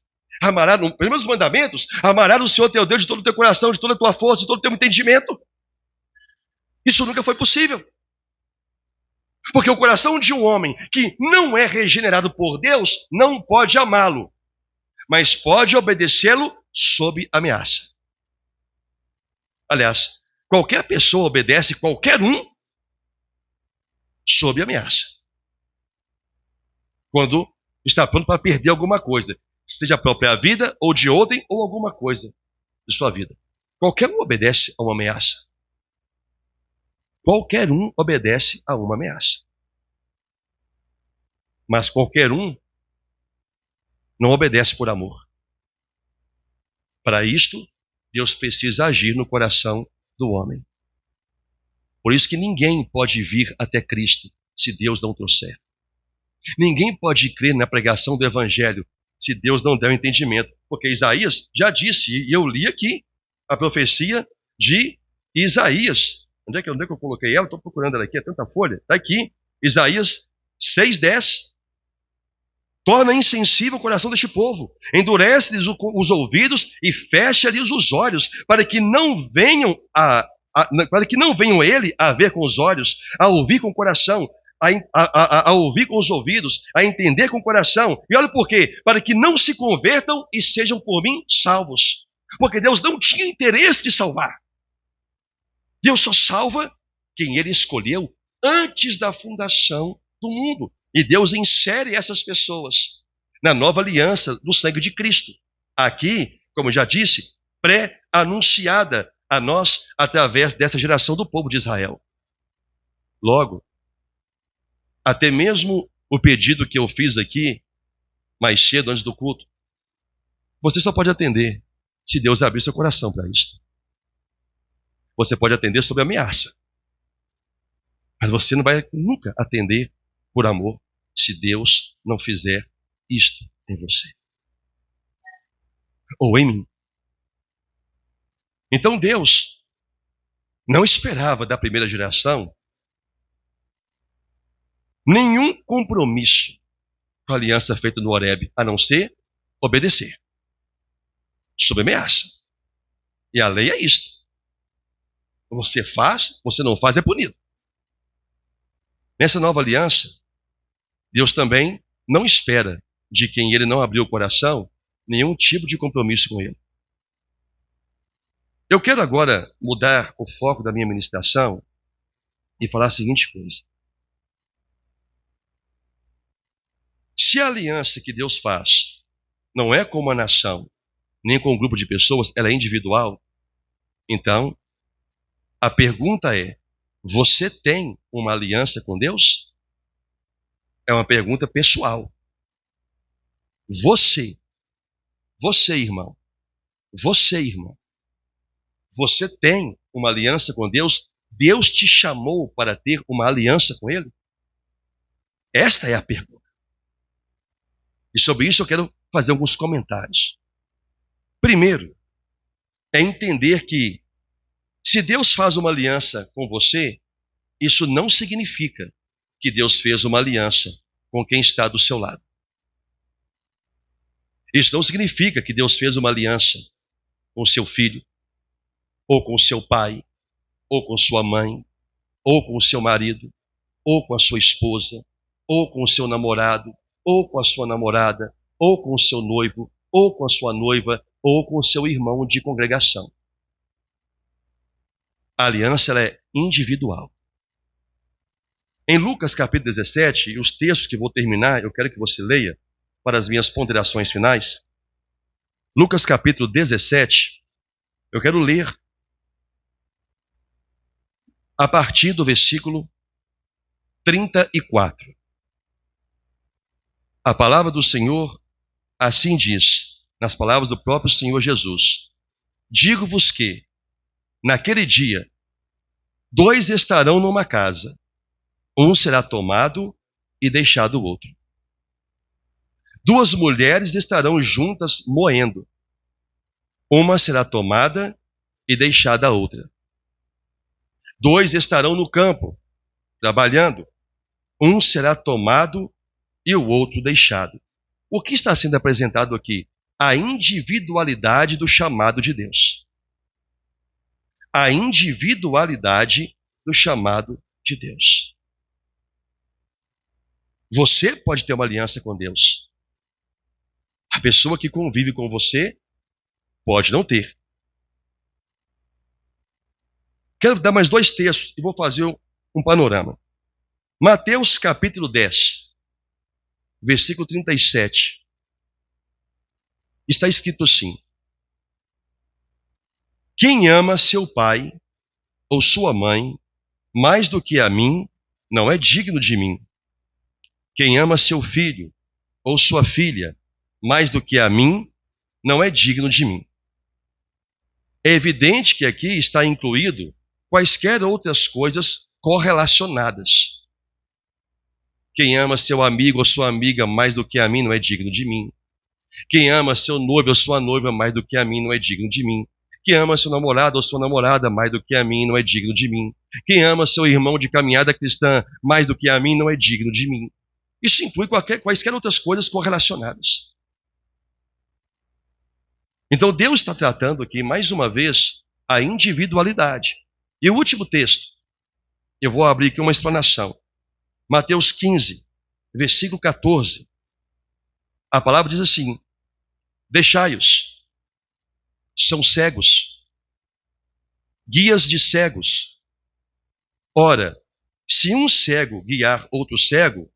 Amarás, nos primeiros mandamentos, amarás o Senhor teu Deus de todo o teu coração, de toda a tua força, de todo o teu entendimento. Isso nunca foi possível. Porque o coração de um homem que não é regenerado por Deus não pode amá-lo, mas pode obedecê-lo sob ameaça. Aliás, qualquer pessoa obedece qualquer um sob ameaça. Quando está pronto para perder alguma coisa, seja a própria vida ou de outrem ou alguma coisa de sua vida. Qualquer um obedece a uma ameaça. Qualquer um obedece a uma ameaça. Mas qualquer um não obedece por amor. Para isto, Deus precisa agir no coração do homem. Por isso que ninguém pode vir até Cristo se Deus não trouxer. Ninguém pode crer na pregação do Evangelho se Deus não der o entendimento. Porque Isaías já disse, e eu li aqui, a profecia de Isaías. Onde é que eu coloquei ela? Estou procurando ela aqui, é tanta folha. Está aqui, Isaías 6:10. Torna insensível o coração deste povo, endurece-lhes os ouvidos e fecha-lhes os olhos, para que não venham ele a ver com os olhos, a ouvir com o coração, a ouvir com os ouvidos, a entender com o coração. E olha por quê? Para que não se convertam e sejam por mim salvos. Porque Deus não tinha interesse de salvar. Deus só salva quem ele escolheu antes da fundação do mundo. E Deus insere essas pessoas na nova aliança do sangue de Cristo. Aqui, como já disse, pré-anunciada a nós através dessa geração do povo de Israel. Logo, até mesmo o pedido que eu fiz aqui, mais cedo, antes do culto, você só pode atender se Deus abrir seu coração para isso. Você pode atender sob ameaça. Mas você não vai nunca atender por amor, se Deus não fizer isto em você. Ou em mim. Então Deus não esperava da primeira geração nenhum compromisso com a aliança feita no Horebe, a não ser obedecer. Sob ameaça. E a lei é isto. Você faz, você não faz, é punido. Nessa nova aliança, Deus também não espera de quem ele não abriu o coração nenhum tipo de compromisso com ele. Eu quero agora mudar o foco da minha ministração e falar a seguinte coisa. Se a aliança que Deus faz não é com uma nação, nem com um grupo de pessoas, ela é individual, então a pergunta é, você tem uma aliança com Deus? É uma pergunta pessoal. Você irmão, irmã, você tem uma aliança com Deus? Deus te chamou para ter uma aliança com Ele? Esta é a pergunta. E sobre isso eu quero fazer alguns comentários. Primeiro, é entender que se Deus faz uma aliança com você, isso não significa que Deus fez uma aliança com quem está do seu lado. Isso não significa que Deus fez uma aliança com seu filho, ou com seu pai, ou com sua mãe, ou com o seu marido, ou com a sua esposa, ou com o seu namorado, ou com a sua namorada, ou com o seu noivo, ou com a sua noiva, ou com o seu irmão de congregação. A aliança ela é individual. Em Lucas capítulo 17, e os textos que vou terminar, eu quero que você leia para as minhas ponderações finais. Lucas capítulo 17, eu quero ler a partir do versículo 34. A palavra do Senhor assim diz, nas palavras do próprio Senhor Jesus: digo-vos que, naquele dia, 2 estarão numa casa, um será tomado e deixado o outro. 2 mulheres estarão juntas moendo, uma será tomada e deixada a outra. 2 estarão no campo, trabalhando, um será tomado e o outro deixado. O que está sendo apresentado aqui? A individualidade do chamado de Deus. A individualidade do chamado de Deus. Você pode ter uma aliança com Deus. A pessoa que convive com você pode não ter. Quero dar mais 2 textos e vou fazer um panorama. Mateus capítulo 10, versículo 37. Está escrito assim: quem ama seu pai ou sua mãe mais do que a mim, não é digno de mim. Quem ama seu filho ou sua filha mais do que a mim, não é digno de mim. É evidente que aqui está incluído quaisquer outras coisas correlacionadas. Quem ama seu amigo ou sua amiga mais do que a mim, não é digno de mim. Quem ama seu noivo ou sua noiva mais do que a mim, não é digno de mim. Quem ama seu namorado ou sua namorada mais do que a mim, não é digno de mim. Quem ama seu irmão de caminhada cristã mais do que a mim, não é digno de mim. Isso inclui quaisquer outras coisas correlacionadas. Então Deus está tratando aqui, mais uma vez, a individualidade. E o último texto, eu vou abrir aqui uma explanação. Mateus 15, versículo 14. A palavra diz assim: deixai-os, são cegos, guias de cegos. Ora, se um cego guiar outro cego,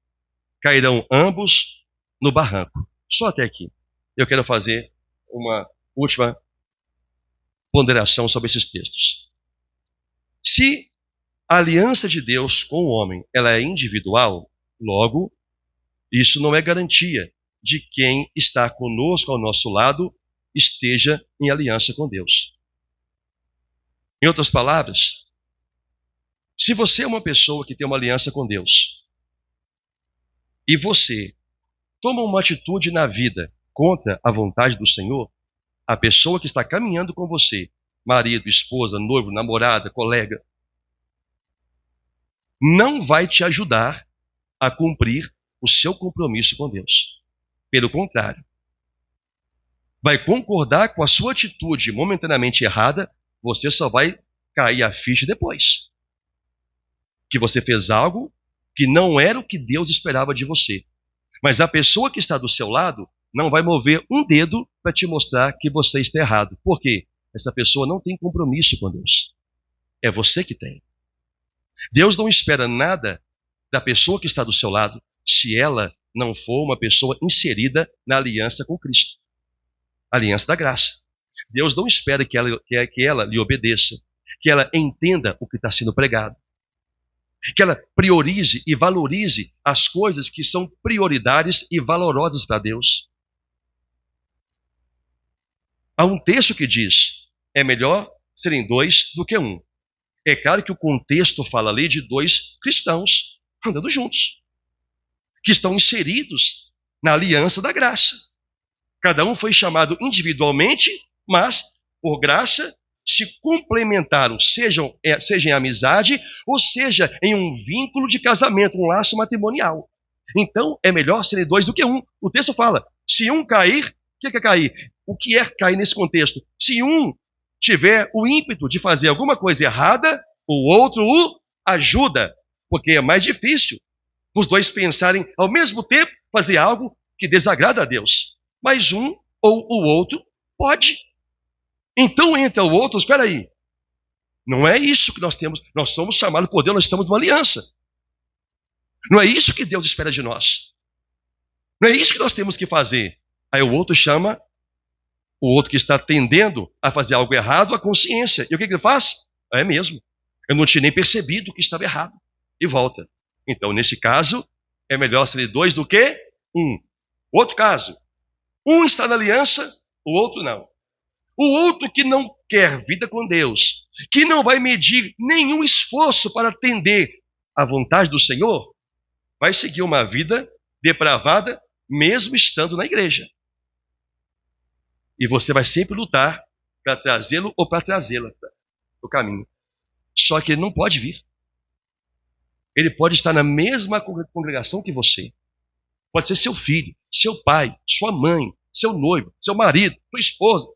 cairão ambos no barranco. Só até aqui. Eu quero fazer uma última ponderação sobre esses textos. Se a aliança de Deus com o homem ela é individual, logo, isso não é garantia de quem está conosco ao nosso lado esteja em aliança com Deus. Em outras palavras, se você é uma pessoa que tem uma aliança com Deus e você toma uma atitude na vida contra a vontade do Senhor, a pessoa que está caminhando com você, marido, esposa, noivo, namorada, colega, não vai te ajudar a cumprir o seu compromisso com Deus. Pelo contrário, vai concordar com a sua atitude momentaneamente errada, você só vai cair a ficha depois. Que você fez algo que não era o que Deus esperava de você. Mas a pessoa que está do seu lado não vai mover um dedo para te mostrar que você está errado. Por quê? Essa pessoa não tem compromisso com Deus. É você que tem. Deus não espera nada da pessoa que está do seu lado se ela não for uma pessoa inserida na aliança com Cristo. Aliança da graça. Deus não espera que ela lhe obedeça, que ela entenda o que está sendo pregado, que ela priorize e valorize as coisas que são prioridades e valorosas para Deus. Há um texto que diz, é melhor serem 2 do que 1. É claro que o contexto fala ali de 2 cristãos andando juntos, que estão inseridos na aliança da graça. Cada um foi chamado individualmente, mas, por graça, se complementaram, seja em amizade, ou seja em um vínculo de casamento, um laço matrimonial. Então, é melhor serem 2 do que 1. O texto fala, se um cair, o que é cair? O que é cair nesse contexto? Se um tiver o ímpeto de fazer alguma coisa errada, o outro o ajuda, porque é mais difícil os dois pensarem ao mesmo tempo fazer algo que desagrada a Deus. Mas um ou o outro pode. Então entra o outro, espera aí. Não é isso que nós temos. Nós somos chamados por Deus, nós estamos numa aliança. Não é isso que Deus espera de nós. Não é isso que nós temos que fazer. Aí o outro chama o outro que está tendendo a fazer algo errado, a consciência. E o que ele faz? É mesmo. Eu não tinha nem percebido que estava errado. E volta. Então, nesse caso, é melhor ser dois do que um. Outro caso. Um está na aliança, o outro não. O outro que não quer vida com Deus, que não vai medir nenhum esforço para atender à vontade do Senhor, vai seguir uma vida depravada, mesmo estando na igreja. E você vai sempre lutar para trazê-lo ou para trazê-la para o caminho. Só que ele não pode vir. Ele pode estar na mesma congregação que você. Pode ser seu filho, seu pai, sua mãe, seu noivo, seu marido, sua esposa.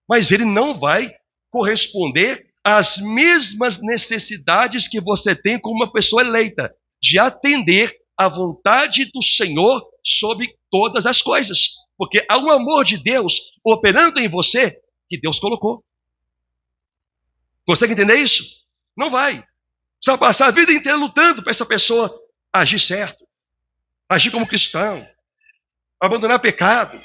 Mas ele não vai corresponder às mesmas necessidades que você tem como uma pessoa eleita, de atender à vontade do Senhor sobre todas as coisas. Porque há um amor de Deus operando em você que Deus colocou. Consegue entender isso? Não vai. Você vai passar a vida inteira lutando para essa pessoa agir certo, agir como cristão, abandonar pecado,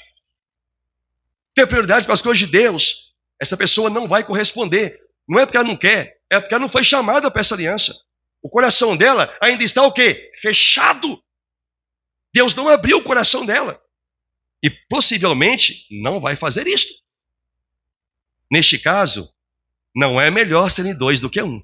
ter prioridade para as coisas de Deus. Essa pessoa não vai corresponder. Não é porque ela não quer, é porque ela não foi chamada para essa aliança. O coração dela ainda está o quê? Fechado. Deus não abriu o coração dela. E possivelmente não vai fazer isso. Neste caso, não é melhor serem dois do que um.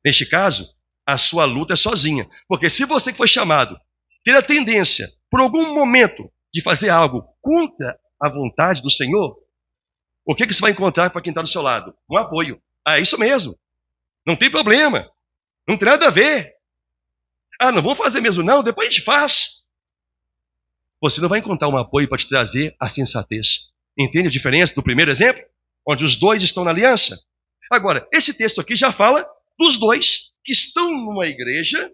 Neste caso, a sua luta é sozinha. Porque se você que foi chamado ter a tendência, por algum momento, de fazer algo contra a vontade do Senhor, o que você vai encontrar para quem está do seu lado? Um apoio. Ah, é isso mesmo. Não tem problema. Não tem nada a ver. Ah, não vou fazer mesmo não, depois a gente faz. Você não vai encontrar um apoio para te trazer a sensatez. Entende a diferença do primeiro exemplo? Onde os dois estão na aliança. Agora, esse texto aqui já fala dos dois que estão numa igreja,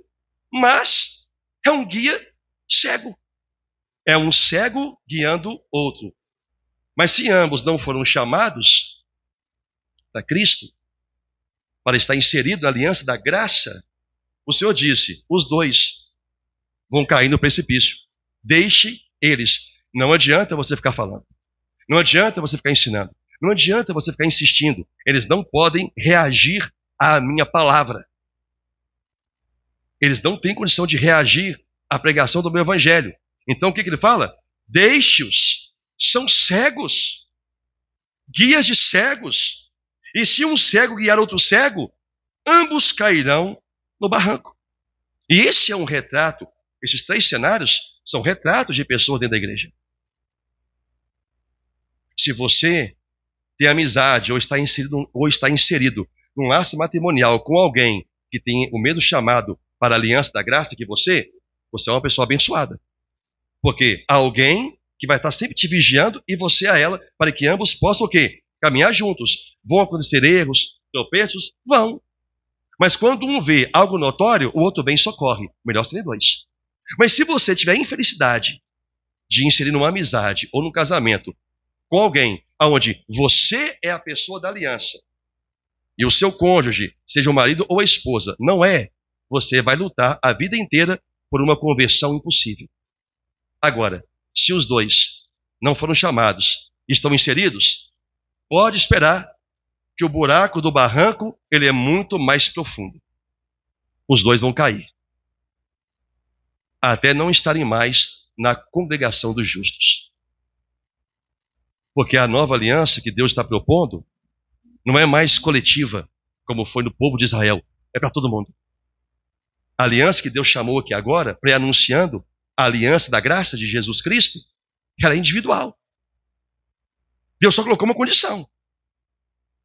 mas é um guia cego. É um cego guiando outro. Mas se ambos não foram chamados para Cristo, para estar inserido na aliança da graça, o Senhor disse, os dois vão cair no precipício. Deixe eles. Não adianta você ficar falando. Não adianta você ficar ensinando. Não adianta você ficar insistindo. Eles não podem reagir à minha palavra. Eles não têm condição de reagir à pregação do meu evangelho. Então o que ele fala? Deixe-os. São cegos. Guias de cegos. E se um cego guiar outro cego, ambos cairão no barranco. E esse é um retrato. Esses três cenários são retratos de pessoas dentro da igreja. Se você tem amizade ou está inserido num laço matrimonial com alguém que tem o mesmo chamado para a aliança da graça que você é uma pessoa abençoada. Porque há alguém que vai estar sempre te vigiando e você a ela, para que ambos possam o quê? Caminhar juntos. Vão acontecer erros, tropeços? Vão. Mas quando um vê algo notório, o outro vem e socorre. Melhor serem dois. Mas se você tiver a infelicidade de inserir numa amizade ou num casamento com alguém onde você é a pessoa da aliança e o seu cônjuge, seja o marido ou a esposa, não é, você vai lutar a vida inteira por uma conversão impossível. Agora, se os dois não foram chamados e estão inseridos, pode esperar que o buraco do barranco ele é muito mais profundo. Os dois vão cair. Até não estarem mais na congregação dos justos. Porque a nova aliança que Deus está propondo não é mais coletiva, como foi no povo de Israel, é para todo mundo. A aliança que Deus chamou aqui agora, pré-anunciando a aliança da graça de Jesus Cristo, ela é individual. Deus só colocou uma condição.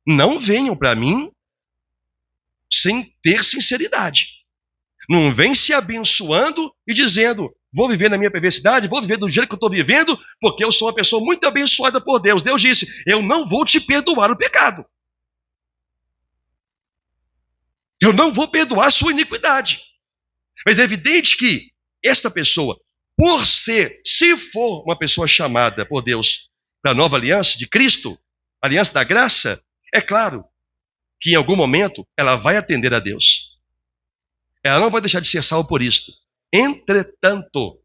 Não venham para mim sem ter sinceridade. Não vem se abençoando e dizendo, vou viver na minha perversidade, vou viver do jeito que eu estou vivendo, porque eu sou uma pessoa muito abençoada por Deus. Deus disse, eu não vou te perdoar o pecado. Eu não vou perdoar a sua iniquidade. Mas é evidente que esta pessoa, por ser, se for uma pessoa chamada por Deus para a nova aliança de Cristo, aliança da graça, é claro que em algum momento ela vai atender a Deus. Ela não vai deixar de ser salva por isto. Entretanto,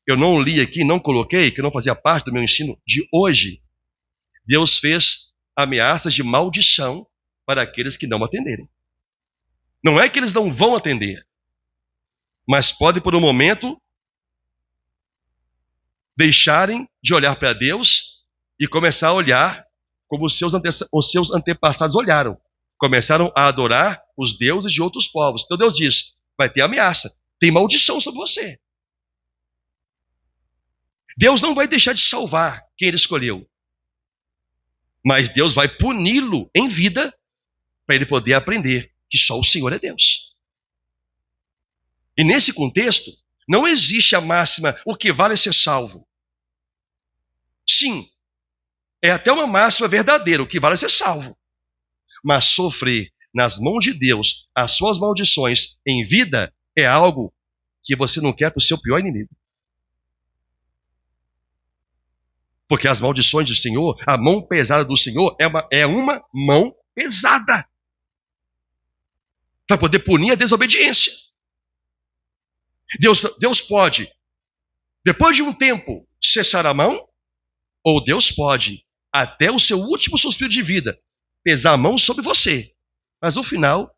eu não li aqui, não coloquei, que não fazia parte do meu ensino de hoje. Deus fez ameaças de maldição para aqueles que não atenderem. Não é que eles não vão atender, mas pode por um momento deixarem de olhar para Deus e começar a olhar como os seus antepassados olharam. Começaram a adorar os deuses de outros povos. Então Deus diz, vai ter ameaça, tem maldição sobre você. Deus não vai deixar de salvar quem ele escolheu. Mas Deus vai puni-lo em vida para ele poder aprender que só o Senhor é Deus. E nesse contexto, não existe a máxima, o que vale é ser salvo. Sim, é até uma máxima verdadeira, o que vale é ser salvo. Mas sofrer nas mãos de Deus as suas maldições em vida é algo que você não quer para o seu pior inimigo. Porque as maldições do Senhor, a mão pesada do Senhor é uma mão pesada para poder punir a desobediência. Deus pode, depois de um tempo, cessar a mão, ou Deus pode, até o seu último suspiro de vida, pesar a mão sobre você. Mas no final,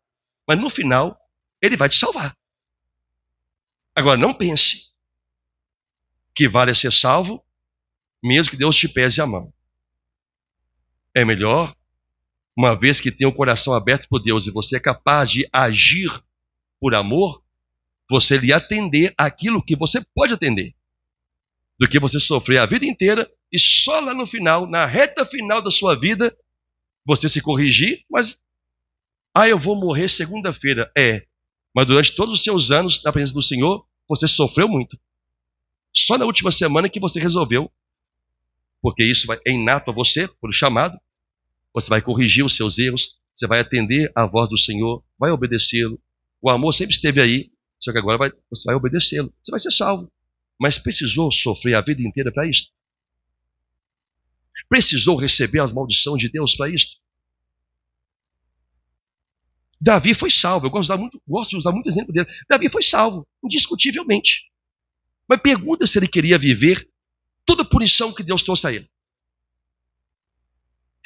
ele vai te salvar. Agora, não pense que vale ser salvo, mesmo que Deus te pese a mão. É melhor, uma vez que tem o coração aberto por Deus e você é capaz de agir por amor, você lhe atender aquilo que você pode atender, do que você sofrer a vida inteira e só lá no final, na reta final da sua vida, você se corrigir, mas eu vou morrer segunda-feira. Mas durante todos os seus anos na presença do Senhor, você sofreu muito. Só na última semana que você resolveu, porque isso é inato a você, por chamado, você vai corrigir os seus erros, você vai atender à voz do Senhor, vai obedecê-lo. O amor sempre esteve aí, só que agora você vai obedecê-lo. Você vai ser salvo. Mas precisou sofrer a vida inteira para isso? Precisou receber as maldições de Deus para isso? Davi foi salvo. Eu gosto de usar muito exemplo dele. Davi foi salvo, indiscutivelmente. Mas pergunta se ele queria viver toda a punição que Deus trouxe a ele.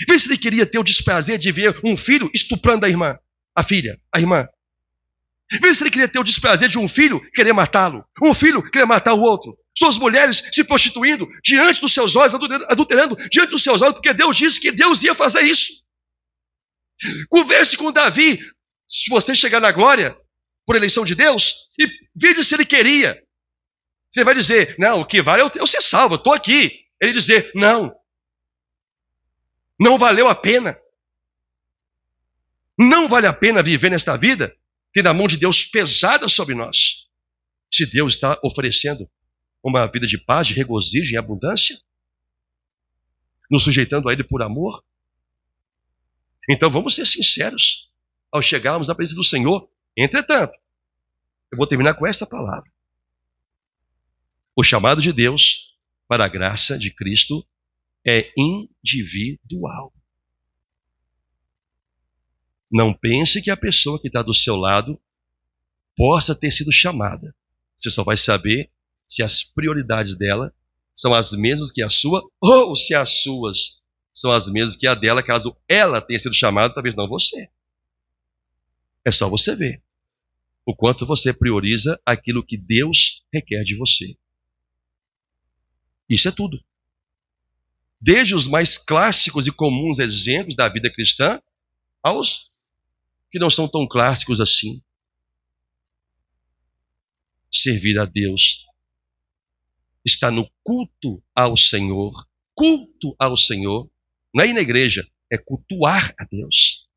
Vê se ele queria ter o desprazer de ver um filho estuprando a irmã, a filha, a irmã. Vê se ele queria ter o desprazer de um filho querer matá-lo, um filho querer matar o outro. Suas mulheres se prostituindo diante dos seus olhos, adulterando diante dos seus olhos, porque Deus disse que Deus ia fazer isso. Converse com Davi, se você chegar na glória, por eleição de Deus, e veja se ele queria. Você vai dizer, não, o que vale é eu ser salvo, eu estou aqui. Ele dizer, não valeu a pena. Não vale a pena viver nesta vida, tendo a mão de Deus pesada sobre nós. Se Deus está oferecendo uma vida de paz, de regozijo em abundância, nos sujeitando a Ele por amor. Então vamos ser sinceros ao chegarmos à presença do Senhor. Entretanto, eu vou terminar com esta palavra. O chamado de Deus para a graça de Cristo é individual. Não pense que a pessoa que está do seu lado possa ter sido chamada. Você só vai saber se as prioridades dela são as mesmas que a sua, ou se as suas são as mesmas que a dela, caso ela tenha sido chamada, talvez não você. É só você ver o quanto você prioriza aquilo que Deus requer de você. Isso é tudo. Desde os mais clássicos e comuns exemplos da vida cristã, aos que não são tão clássicos assim. Servir a Deus está no culto ao Senhor. Culto ao Senhor. Não é ir na igreja, é cultuar a Deus.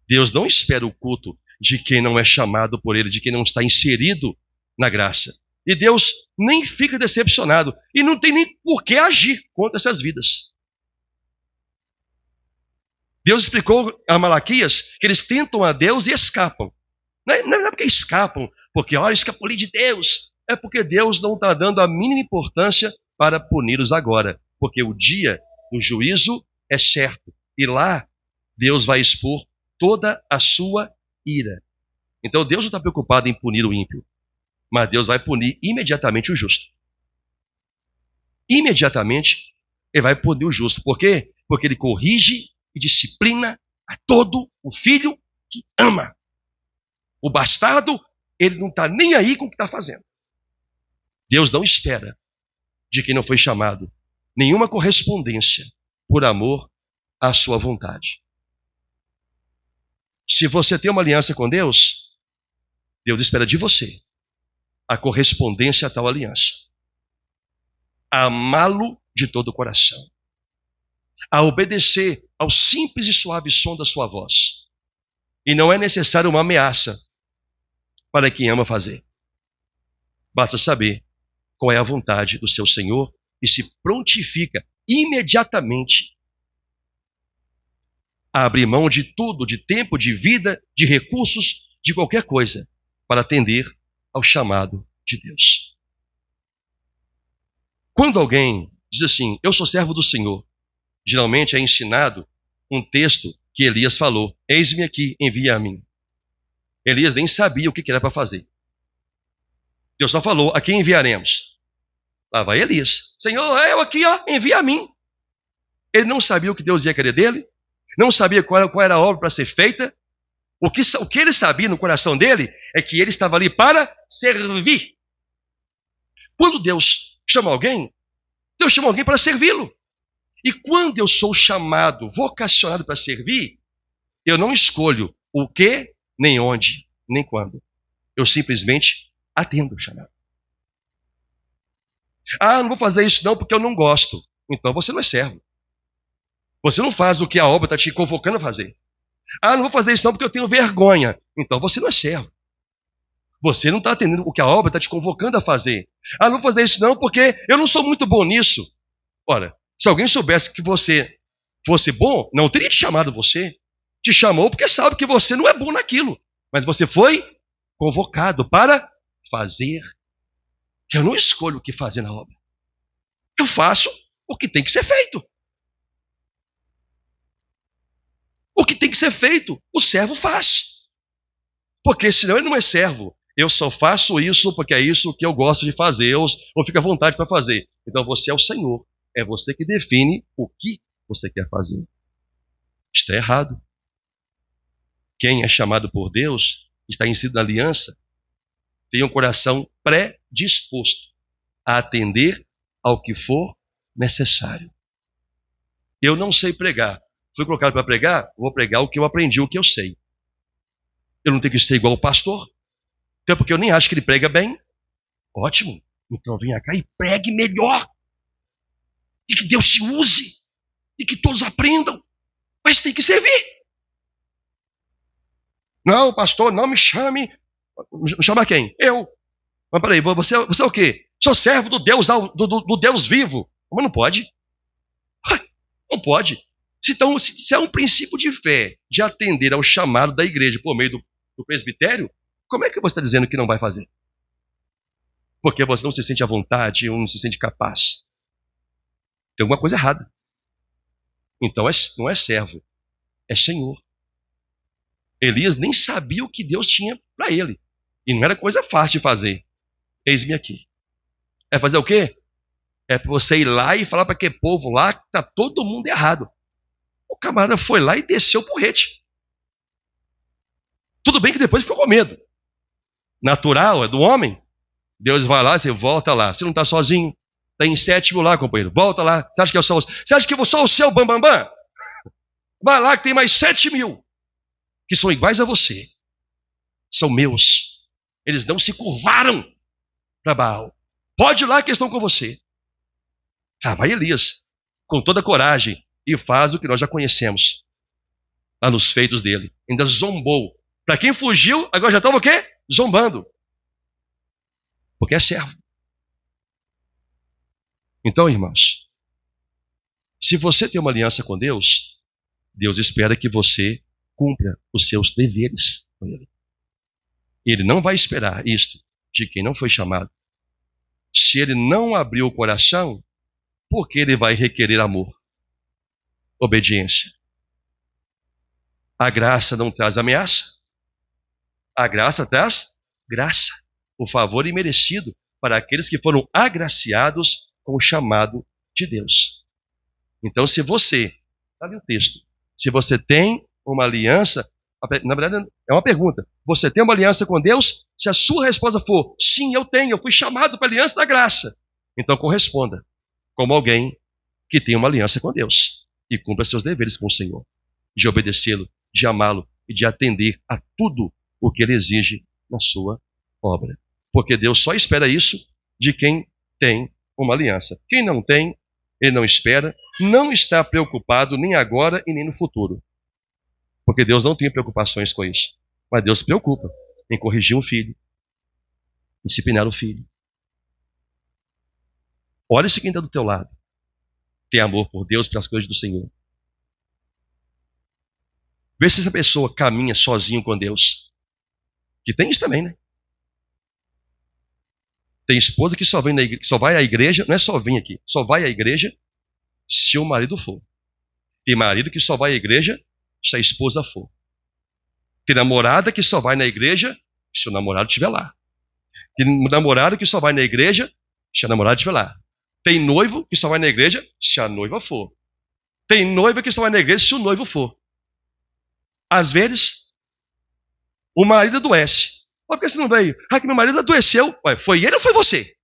Deus não espera o culto de quem não é chamado por Ele, de quem não está inserido na graça. E Deus nem fica decepcionado. E não tem nem por que agir contra essas vidas. Deus explicou a Malaquias que eles tentam a Deus e escapam. Não é porque escapam, porque, olha, escapuli de Deus. É porque Deus não está dando a mínima importância para puni-los agora. Porque o dia do juízo é certo. E lá, Deus vai expor toda a sua ira. Então, Deus não está preocupado em punir o ímpio. Mas Deus vai punir imediatamente o justo. Imediatamente, Ele vai punir o justo. Por quê? Porque Ele corrige e disciplina a todo o filho que ama. O bastardo, ele não está nem aí com o que está fazendo. Deus não espera de quem não foi chamado nenhuma correspondência por amor à sua vontade. Se você tem uma aliança com Deus, Deus espera de você a correspondência a tal aliança. A amá-lo de todo o coração. A obedecer ao simples e suave som da sua voz. E não é necessário uma ameaça para quem ama fazer. Basta saber qual é a vontade do seu Senhor e se prontifica imediatamente a abrir mão de tudo, de tempo, de vida, de recursos, de qualquer coisa, para atender ao chamado de Deus. Quando alguém diz assim, eu sou servo do Senhor, geralmente é ensinado um texto que Elias falou, eis-me aqui, envia a mim. Elias nem sabia o que era para fazer. Deus só falou, a quem enviaremos? Lá vai Elias. Senhor, eu aqui, ó, envia a mim. Ele não sabia o que Deus ia querer dele, não sabia qual era a obra para ser feita. O que ele sabia no coração dele é que ele estava ali para servir. Quando Deus chama alguém, Deus chama alguém para servi-lo. E quando eu sou chamado, vocacionado para servir, eu não escolho o que, nem onde, nem quando. Eu simplesmente atendo o chamado. Ah, não vou fazer isso não porque eu não gosto. Então você não é servo. Você não faz o que a obra está te convocando a fazer. Ah, não vou fazer isso não porque eu tenho vergonha. Então você não é servo. Você não está atendendo o que a obra está te convocando a fazer. Ah, não vou fazer isso não porque eu não sou muito bom nisso. Ora, se alguém soubesse que você fosse bom, não teria te chamado você. Te chamou porque sabe que você não é bom naquilo. Mas você foi convocado para fazer. Eu não escolho o que fazer na obra. Eu faço o que tem que ser feito. O que tem que ser feito, o servo faz. Porque senão ele não é servo. Eu só faço isso porque é isso que eu gosto de fazer, ou fico à vontade para fazer. Então você é o Senhor. É você que define o que você quer fazer. Está errado. Quem é chamado por Deus, está inserido na aliança, tem um coração predisposto a atender ao que for necessário. Eu não sei pregar. Fui colocado para pregar, vou pregar o que eu aprendi, o que eu sei. Eu não tenho que ser igual o pastor, até porque eu nem acho que ele prega bem. Ótimo, então venha cá e pregue melhor. E que Deus te use, e que todos aprendam, mas tem que servir. Não, pastor, não me chame. Me chama quem? Eu. Mas peraí, você é o quê? Sou servo do Deus, do Deus vivo. Mas não pode. Não pode. Se é um princípio de fé, de atender ao chamado da igreja por meio do presbitério, como é que você está dizendo que não vai fazer? Porque você não se sente à vontade ou não se sente capaz. Tem alguma coisa errada. Então não é servo, é senhor. Elias nem sabia o que Deus tinha para ele. E não era coisa fácil de fazer. Eis-me aqui. É fazer o quê? É para você ir lá e falar para aquele povo lá que está todo mundo errado. O camarada foi lá e desceu o porrete. Tudo bem que depois ficou com medo. Natural, é do homem. Deus vai lá, você volta lá. Você não está sozinho. Tem 7 mil lá, companheiro. Volta lá. Você acha que eu sou o seu bambambam? Vai lá que tem mais 7 mil. Que são iguais a você. São meus. Eles não se curvaram para Baal. Pode ir lá que eles estão com você. Ah, vai Elias, com toda a coragem, e faz o que nós já conhecemos. Lá nos feitos dele. Ainda zombou. Para quem fugiu, agora já estava o quê? Zombando. Porque é servo. Então, irmãos, se você tem uma aliança com Deus, Deus espera que você cumpra os seus deveres com Ele. Ele não vai esperar isto de quem não foi chamado. Se ele não abriu o coração, por que ele vai requerer amor? Obediência. A graça não traz ameaça. A graça traz graça. O favor imerecido para aqueles que foram agraciados com o chamado de Deus. Então, se você, sabe o texto, se você tem uma aliança, na verdade é uma pergunta, você tem uma aliança com Deus? Se a sua resposta for, sim, eu tenho, eu fui chamado para a aliança da graça, então corresponda como alguém que tem uma aliança com Deus e cumpra seus deveres com o Senhor, de obedecê-lo, de amá-lo e de atender a tudo o que ele exige na sua obra. Porque Deus só espera isso de quem tem uma aliança. Quem não tem, ele não espera, não está preocupado nem agora e nem no futuro. Porque Deus não tem preocupações com isso. Mas Deus se preocupa em corrigir um filho, disciplinar o filho. Olha se quem está do teu lado. Tem amor por Deus, pelas coisas do Senhor. Vê se essa pessoa caminha sozinho com Deus. Que tem isso também, né? Tem esposa que só vai à igreja, não é só vir aqui, só vai à igreja se o marido for. Tem marido que só vai à igreja se a esposa for. Tem namorada que só vai na igreja se o namorado estiver lá. Tem namorado que só vai na igreja se a namorada estiver lá. Tem noivo que só vai na igreja se a noiva for. Tem noiva que só vai na igreja se o noivo for. Às vezes, o marido adoece. Por que você não veio? Ah, que meu marido adoeceu. Ué, foi ele ou foi você?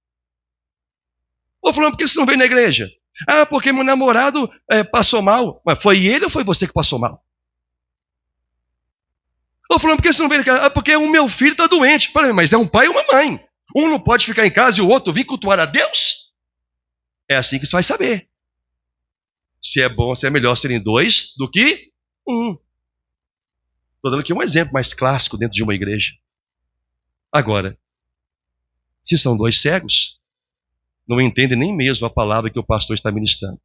Ou falando, por que você não veio na igreja? Ah, porque meu namorado passou mal. Ué, foi ele ou foi você que passou mal? Ou falando, por que você não veio na casa? Ah, porque o meu filho está doente. Falei, mas é um pai e uma mãe. Um não pode ficar em casa e o outro vir cultuar a Deus? É assim que você vai saber. Se é bom, se é melhor serem dois do que um. Estou dando aqui um exemplo mais clássico dentro de uma igreja. Agora, se são dois cegos, não entendem nem mesmo a palavra que o pastor está ministrando.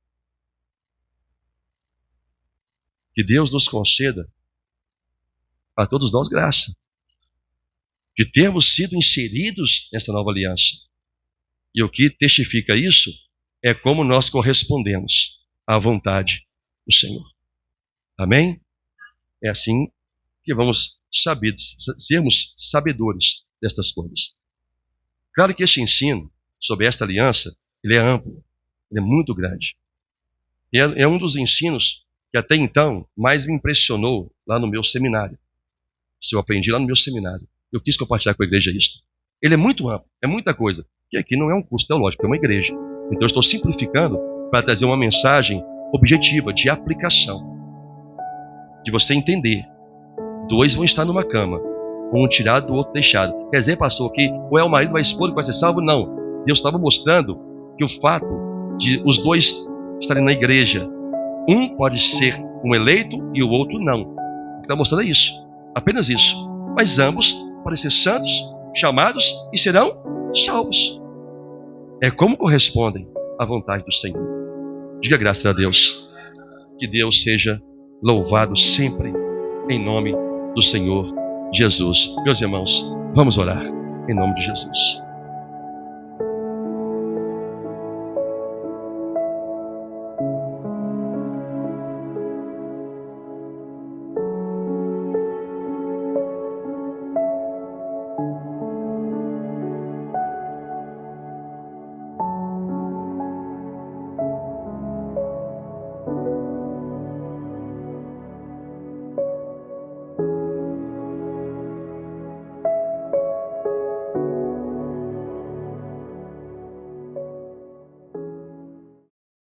Que Deus nos conceda a todos nós graça de termos sido inseridos nessa nova aliança. E o que testifica isso é como nós correspondemos à vontade do Senhor. Amém? É assim que vamos sermos sabedores destas coisas. Claro que este ensino sobre esta aliança, ele é amplo, ele é muito grande. E é um dos ensinos que até então mais me impressionou lá no meu seminário. Isso eu aprendi lá no meu seminário. Eu quis compartilhar com a igreja isso. Ele é muito amplo, é muita coisa. E aqui não é um curso teológico, é uma igreja. Então eu estou simplificando para trazer uma mensagem objetiva, de aplicação. De você entender. Dois vão estar numa cama. Um tirado, do outro deixado. Quer dizer, pastor, que ou é o marido ou a esposa que vai ser salvo? Não. Deus estava mostrando que o fato de os dois estarem na igreja, um pode ser um eleito e o outro não. O que está mostrando é isso. Apenas isso. Mas ambos podem ser santos, chamados e serão salvos. É como correspondem à vontade do Senhor. Diga graças a Deus. Que Deus seja louvado sempre em nome do Senhor Jesus. Meus irmãos, vamos orar em nome de Jesus.